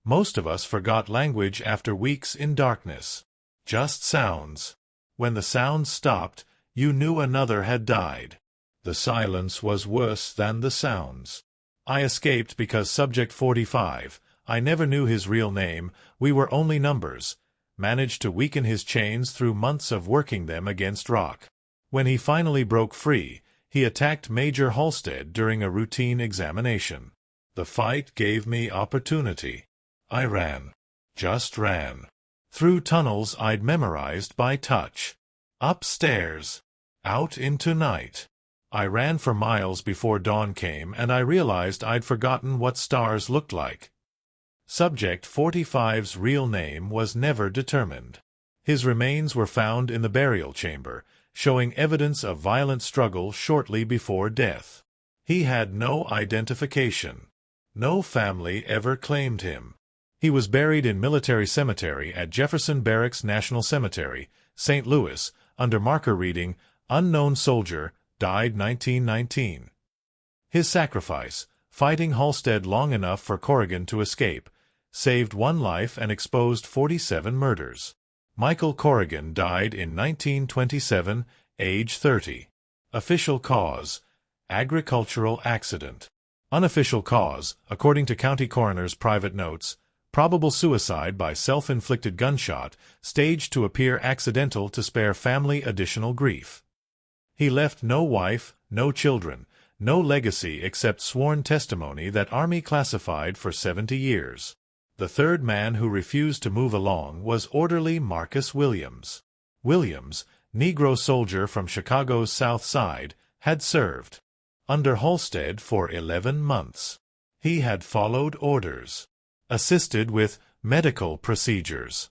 Most of us forgot language after weeks in darkness. Just sounds. When the sounds stopped, you knew another had died. The silence was worse than the sounds. I escaped because Subject 45, I never knew his real name, we were only numbers, managed to weaken his chains through months of working them against rock. When he finally broke free, he attacked Major Halstead during a routine examination. The fight gave me opportunity. I ran. Just ran. Through tunnels I'd memorized by touch. Upstairs. Out into night. I ran for miles before dawn came, and I realized I'd forgotten what stars looked like. Subject 45's real name was never determined. His remains were found in the burial chamber, showing evidence of violent struggle shortly before death. He had no identification. No family ever claimed him. He was buried in military cemetery at Jefferson Barracks National Cemetery, St. Louis, under marker reading, Unknown Soldier, died 1919. His sacrifice, fighting Halstead long enough for Corrigan to escape, saved one life and exposed 47 murders. Michael Corrigan died in 1927, age 30. Official cause: agricultural accident. Unofficial cause, according to county coroner's private notes, probable suicide by self-inflicted gunshot, staged to appear accidental to spare family additional grief. He left no wife, no children, no legacy except sworn testimony that Army classified for 70 years. The third man who refused to move along was Orderly Marcus Williams. Williams, Negro soldier from Chicago's South Side, had served under Halstead for 11 months. He had followed orders, assisted with medical procedures,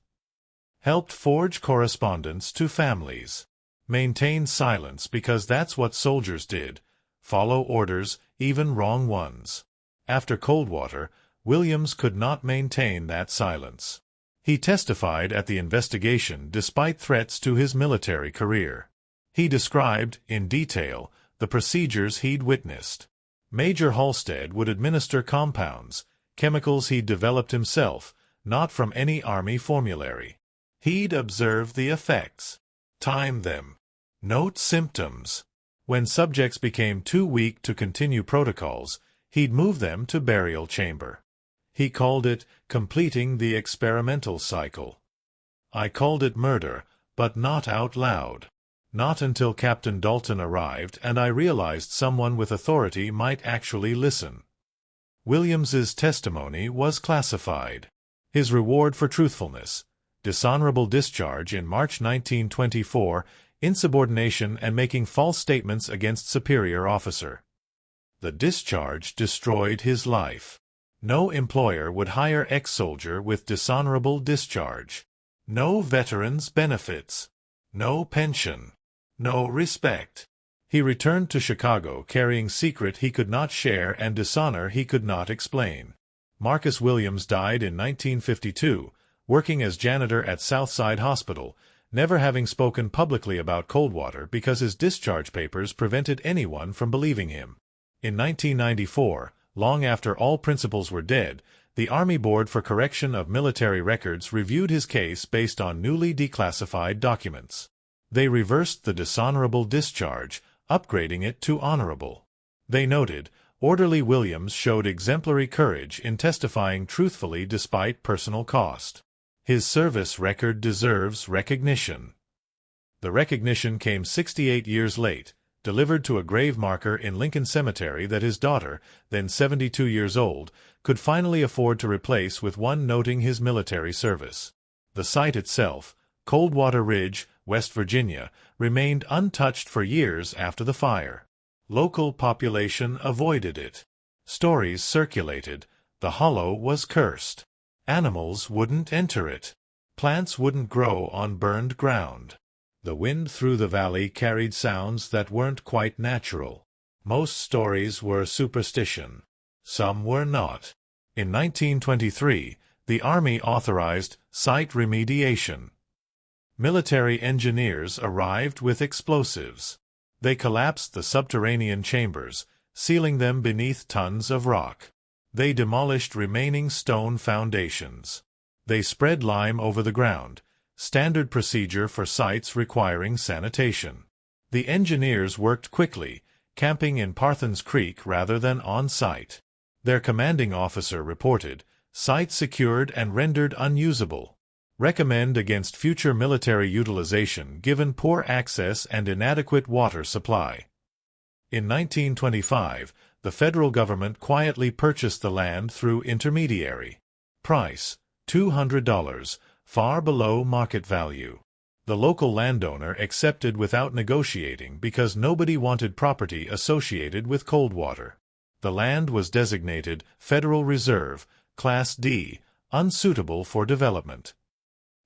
helped forge correspondence to families, maintained silence because that's what soldiers did, follow orders, even wrong ones. After Coldwater, Williams could not maintain that silence. He testified at the investigation despite threats to his military career. He described, in detail, the procedures he'd witnessed. Major Halstead would administer compounds, chemicals he'd developed himself, not from any Army formulary. He'd observe the effects, time them, note symptoms. When subjects became too weak to continue protocols, he'd move them to burial chamber. He called it completing the experimental cycle. I called it murder, but not out loud. Not until Captain Dalton arrived and I realized someone with authority might actually listen. Williams's testimony was classified. His reward for truthfulness: dishonorable discharge in March 1924, insubordination and making false statements against superior officer. The discharge destroyed his life. No employer would hire ex-soldier with dishonorable discharge. No veterans' benefits. No pension. No respect. He returned to Chicago carrying secret he could not share and dishonor he could not explain. Marcus Williams died in 1952, working as janitor at Southside Hospital, never having spoken publicly about Coldwater because his discharge papers prevented anyone from believing him. In 1994, long after all principals were dead, the Army Board for Correction of Military Records reviewed his case based on newly declassified documents. They reversed the dishonorable discharge, upgrading it to honorable. They noted, Orderly Williams showed exemplary courage in testifying truthfully despite personal cost. His service record deserves recognition. The recognition came 68 years late, delivered to a grave marker in Lincoln Cemetery that his daughter, then 72 years old, could finally afford to replace with one noting his military service. The site itself, Coldwater Ridge, West Virginia, remained untouched for years after the fire. Local population avoided it. Stories circulated. The hollow was cursed. Animals wouldn't enter it. Plants wouldn't grow on burned ground. The wind through the valley carried sounds that weren't quite natural. Most stories were superstition. Some were not. In 1923, the Army authorized site remediation. Military engineers arrived with explosives. They collapsed the subterranean chambers, sealing them beneath tons of rock. They demolished remaining stone foundations. They spread lime over the ground, standard procedure for sites requiring sanitation. The engineers worked quickly, camping in Parthens Creek rather than on site. Their commanding officer reported, "Site secured and rendered unusable. Recommend against future military utilization given poor access and inadequate water supply." In 1925, the federal government quietly purchased the land through intermediary. Price: $200, far below market value. The local landowner accepted without negotiating because nobody wanted property associated with Coldwater. The land was designated Federal Reserve, Class D, unsuitable for development.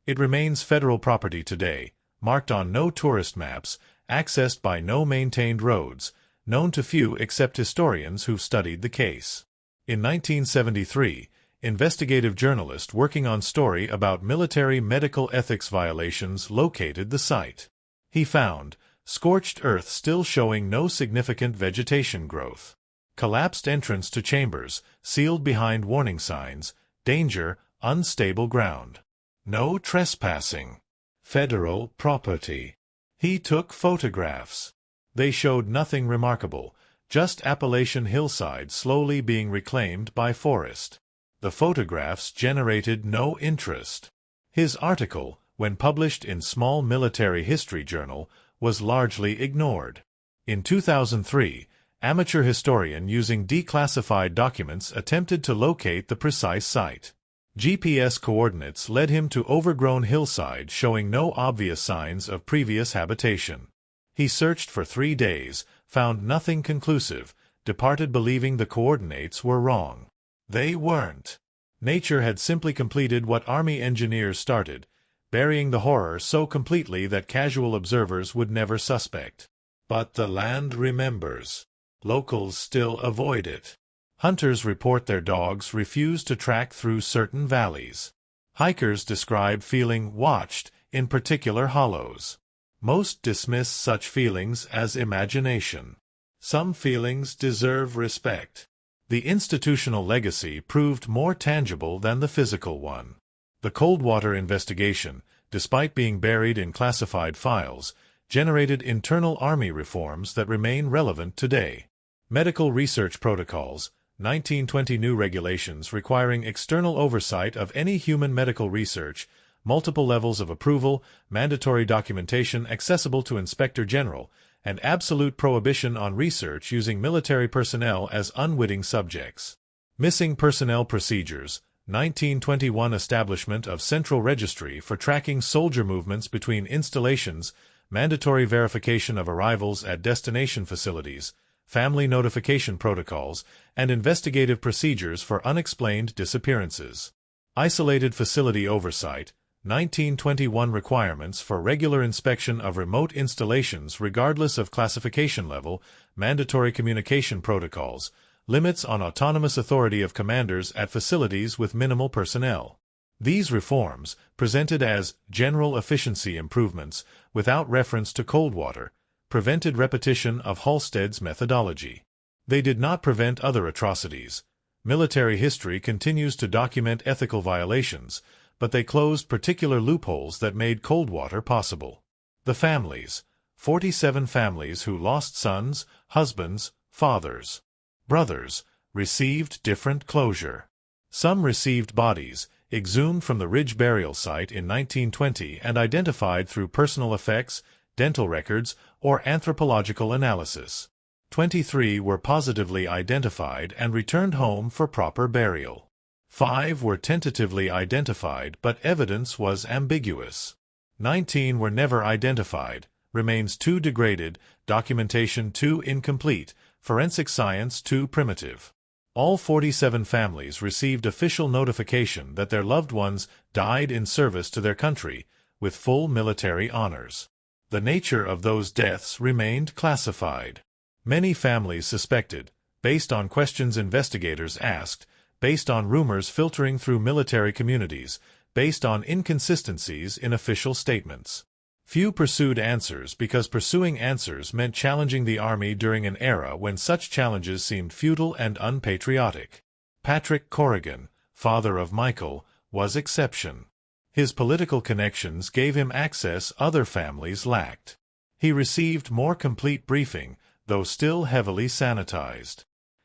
It remains federal property today, marked on no tourist maps, accessed by no maintained roads, known to few except historians who've studied the case. In 1973, investigative journalist working on story about military medical ethics violations located the site. He found scorched earth still showing no significant vegetation growth. Collapsed entrance to chambers, sealed behind warning signs, danger, unstable ground. No trespassing. Federal property. He took photographs. They showed nothing remarkable, just Appalachian hillside slowly being reclaimed by forest. The photographs generated no interest. His article, when published in Small Military History Journal, was largely ignored. In 2003, amateur historian using declassified documents attempted to locate the precise site. GPS coordinates led him to overgrown hillside showing no obvious signs of previous habitation. He searched for 3 days, found nothing conclusive, departed believing the coordinates were wrong. They weren't. Nature had simply completed what Army engineers started, burying the horror so completely that casual observers would never suspect. But the land remembers. Locals still avoid it. Hunters report their dogs refuse to track through certain valleys. Hikers describe feeling watched in particular hollows. Most dismiss such feelings as imagination. Some feelings deserve respect. The institutional legacy proved more tangible than the physical one. The Coldwater investigation, despite being buried in classified files, generated internal Army reforms that remain relevant today. Medical research protocols, 1920 new regulations requiring external oversight of any human medical research, multiple levels of approval, mandatory documentation accessible to Inspector General, and absolute prohibition on research using military personnel as unwitting subjects. Missing personnel procedures. 1921 establishment of Central Registry for tracking soldier movements between installations, mandatory verification of arrivals at destination facilities, family notification protocols, and investigative procedures for unexplained disappearances. Isolated facility oversight. 1921 requirements for regular inspection of remote installations regardless of classification level, mandatory communication protocols, limits on autonomous authority of commanders at facilities with minimal personnel. These reforms, presented as general efficiency improvements without reference to Coldwater, prevented repetition of Halstead's methodology. They did not prevent other atrocities. Military history continues to document ethical violations, but they closed particular loopholes that made Coldwater possible. The families. 47 families who lost sons, husbands, fathers, brothers, received different closure. Some received bodies, exhumed from the Ridge burial site in 1920 and identified through personal effects, dental records, or anthropological analysis. 23 were positively identified and returned home for proper burial. 5 were tentatively identified, but evidence was ambiguous. 19 were never identified, remains too degraded, documentation too incomplete, forensic science too primitive. All 47 families received official notification that their loved ones died in service to their country, with full military honors. The nature of those deaths remained classified. Many families suspected, based on questions investigators asked, based on rumors filtering through military communities, based on inconsistencies in official statements. Few pursued answers because pursuing answers meant challenging the Army during an era when such challenges seemed futile and unpatriotic. Patrick Corrigan, father of Michael, was exception. His political connections gave him access other families lacked. He received more complete briefing, though still heavily sanitized.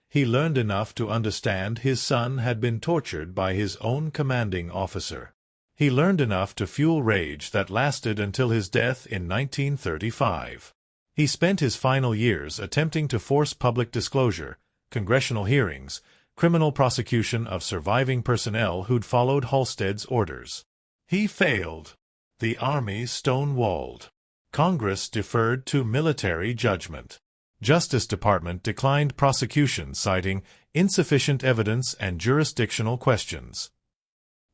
He learned enough to understand his son had been tortured by his own commanding officer. He learned enough to fuel rage that lasted until his death in 1935. He spent his final years attempting to force public disclosure, congressional hearings, criminal prosecution of surviving personnel who'd followed Halstead's orders. He failed. The Army stonewalled. Congress deferred to military judgment. Justice Department declined prosecution citing insufficient evidence and jurisdictional questions.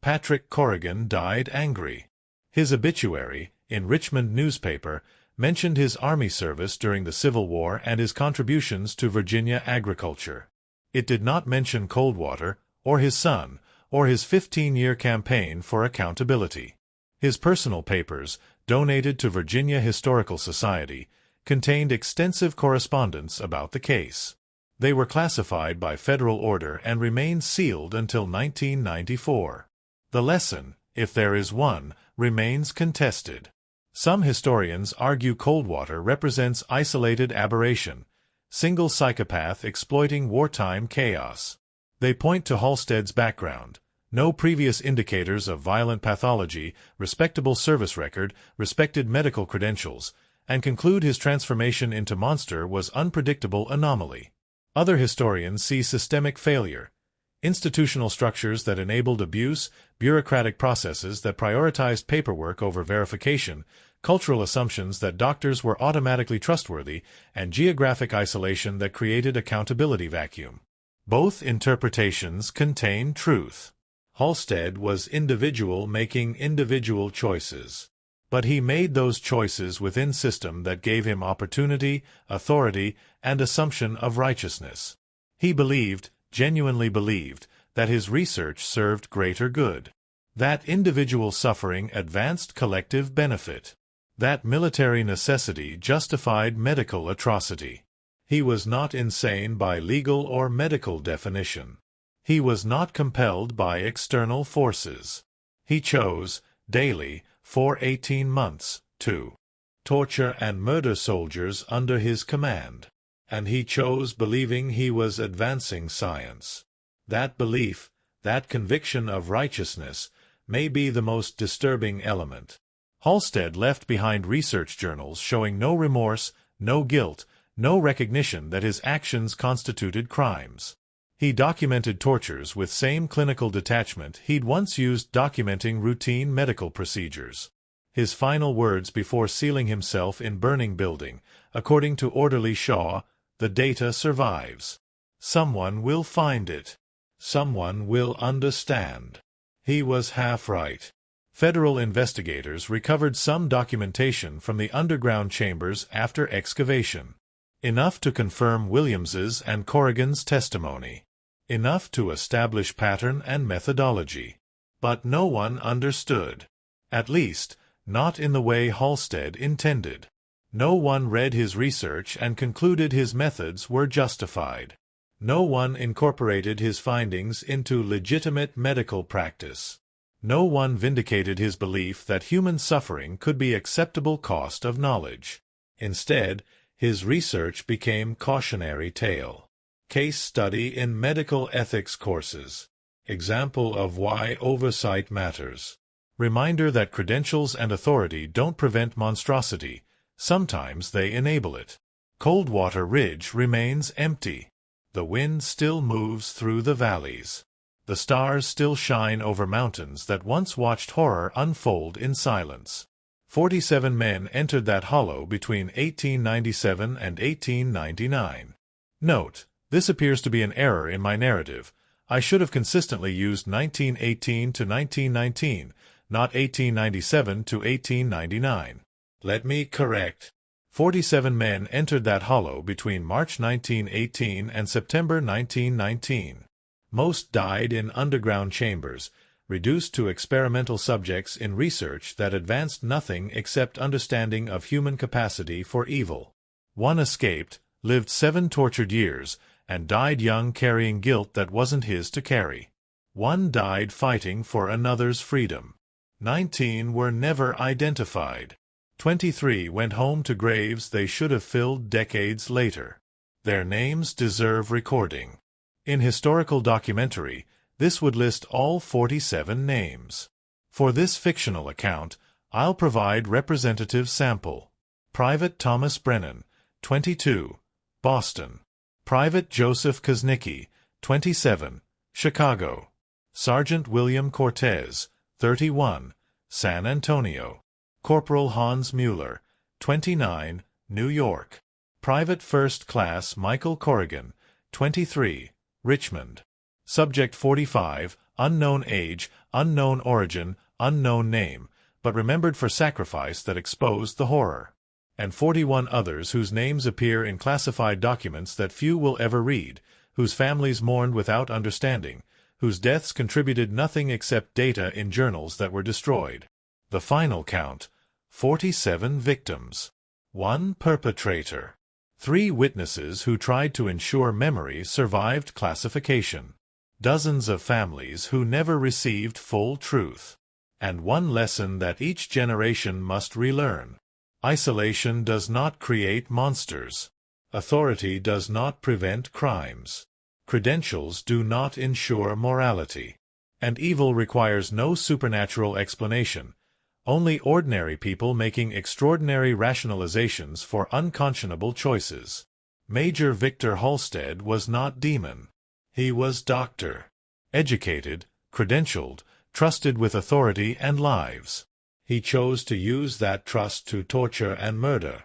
Patrick Corrigan died angry. His obituary, in Richmond newspaper, mentioned his Army service during the Civil War and his contributions to Virginia agriculture. It did not mention Coldwater, or his son, or his 15-year campaign for accountability. His personal papers, donated to Virginia Historical Society, contained extensive correspondence about the case. They were classified by federal order and remained sealed until 1994. The lesson, if there is one, remains contested. Some historians argue Coldwater represents isolated aberration, single psychopath exploiting wartime chaos. They point to Halstead's background, no previous indicators of violent pathology, respectable service record, respected medical credentials, and conclude his transformation into monster was unpredictable anomaly. Other historians see systemic failure, institutional structures that enabled abuse, bureaucratic processes that prioritized paperwork over verification, cultural assumptions that doctors were automatically trustworthy, and geographic isolation that created accountability vacuum. Both interpretations contain truth. Halstead was individual making individual choices. But he made those choices within system that gave him opportunity, authority, and assumption of righteousness. He believed, genuinely believed, that his research served greater good. That individual suffering advanced collective benefit. That military necessity justified medical atrocity. He was not insane by legal or medical definition. He was not compelled by external forces. He chose, daily, for 18 months, to torture and murder soldiers under his command. And he chose believing he was advancing science. That belief, that conviction of righteousness, may be the most disturbing element. Halstead left behind research journals showing no remorse, no guilt, no recognition that his actions constituted crimes. He documented tortures with same clinical detachment he'd once used documenting routine medical procedures. His final words before sealing himself in burning building, according to Orderly Shaw, "The data survives. Someone will find it. Someone will understand." He was half right. Federal investigators recovered some documentation from the underground chambers after excavation. Enough to confirm Williams's and Corrigan's testimony. Enough to establish pattern and methodology. But no one understood. At least, not in the way Halstead intended. No one read his research and concluded his methods were justified. No one incorporated his findings into legitimate medical practice. No one vindicated his belief that human suffering could be acceptable cost of knowledge. Instead, his research became cautionary tale. Case study in medical ethics courses. Example of why oversight matters. Reminder that credentials and authority don't prevent monstrosity. Sometimes they enable it. Coldwater Ridge remains empty. The wind still moves through the valleys. The stars still shine over mountains that once watched horror unfold in silence. 47 men entered that hollow between 1897 and 1899. Note: this appears to be an error in my narrative. I should have consistently used 1918 to 1919, not 1897 to 1899. Let me correct. 47 men entered that hollow between March 1918 and September 1919. Most died in underground chambers, reduced to experimental subjects in research that advanced nothing except understanding of human capacity for evil. One escaped, lived 7 tortured years, and died young carrying guilt that wasn't his to carry. One died fighting for another's freedom. 19 were never identified. 23 went home to graves they should have filled decades later. Their names deserve recording. In historical documentary, this would list all 47 names. For this fictional account, I'll provide representative sample. Private Thomas Brennan, 22, Boston. Private Joseph Kuznicki, 27, Chicago. Sergeant William Cortez, 31, San Antonio. Corporal Hans Mueller, 29, New York. Private First Class Michael Corrigan, 23, Richmond. Subject 45, unknown age, unknown origin, unknown name, but remembered for sacrifice that exposed the horror. And 41 others whose names appear in classified documents that few will ever read, whose families mourned without understanding, whose deaths contributed nothing except data in journals that were destroyed. The final count: 47 victims. 1 perpetrator. 3 witnesses who tried to ensure memory survived classification. Dozens of families who never received full truth. And 1 lesson that each generation must relearn. Isolation does not create monsters. Authority does not prevent crimes. Credentials do not ensure morality. And evil requires no supernatural explanation, only ordinary people making extraordinary rationalizations for unconscionable choices. Major Victor Halstead was not demon. He was doctor. Educated, credentialed, trusted with authority and lives. He chose to use that trust to torture and murder.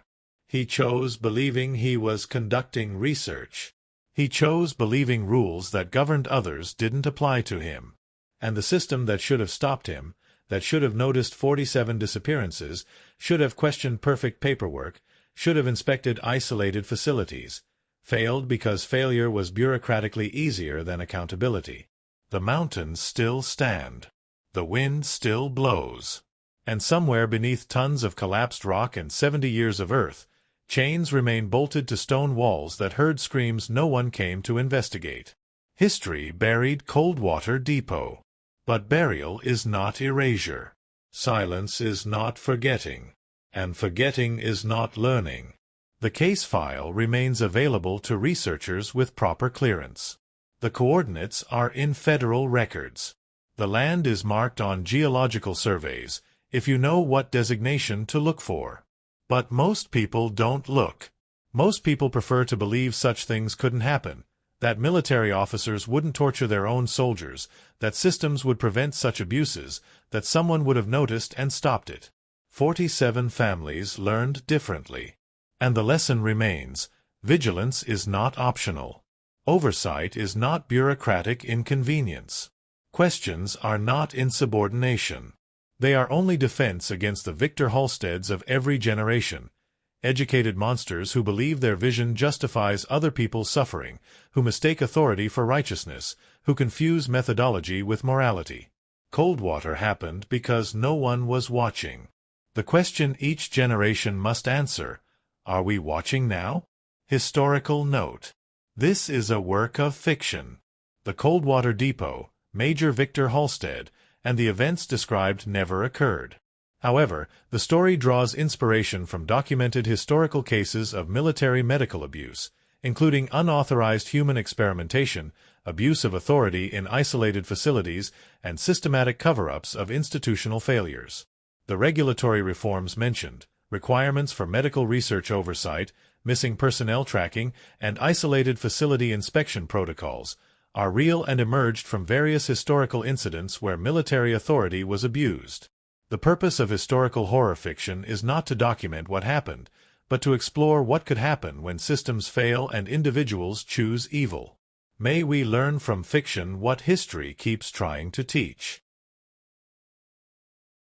He chose believing he was conducting research. He chose believing rules that governed others didn't apply to him. And the system that should have stopped him, that should have noticed 47 disappearances, should have questioned perfect paperwork, should have inspected isolated facilities, failed because failure was bureaucratically easier than accountability. The mountains still stand. The wind still blows. And somewhere beneath tons of collapsed rock and 70 years of earth, chains remain bolted to stone walls that heard screams no one came to investigate. History buried Coldwater Depot. But burial is not erasure. Silence is not forgetting. And forgetting is not learning. The case file remains available to researchers with proper clearance. The coordinates are in federal records. The land is marked on geological surveys, if you know what designation to look for. But most people don't look. Most people prefer to believe such things couldn't happen, that military officers wouldn't torture their own soldiers, that systems would prevent such abuses, that someone would have noticed and stopped it. 47 families learned differently. And the lesson remains: vigilance is not optional. Oversight is not bureaucratic inconvenience. Questions are not insubordination. They are only defense against the Victor Halsteads of every generation, educated monsters who believe their vision justifies other people's suffering, who mistake authority for righteousness, who confuse methodology with morality. Coldwater happened because no one was watching. The question each generation must answer: are we watching now? Historical note: this is a work of fiction. The Coldwater Depot, Major Victor Halstead, and the events described never occurred. However, the story draws inspiration from documented historical cases of military medical abuse, including unauthorized human experimentation, abuse of authority in isolated facilities, and systematic cover-ups of institutional failures. The regulatory reforms mentioned, requirements for medical research oversight, missing personnel tracking, and isolated facility inspection protocols, are real and emerged from various historical incidents where military authority was abused. The purpose of historical horror fiction is not to document what happened, but to explore what could happen when systems fail and individuals choose evil. May we learn from fiction what history keeps trying to teach.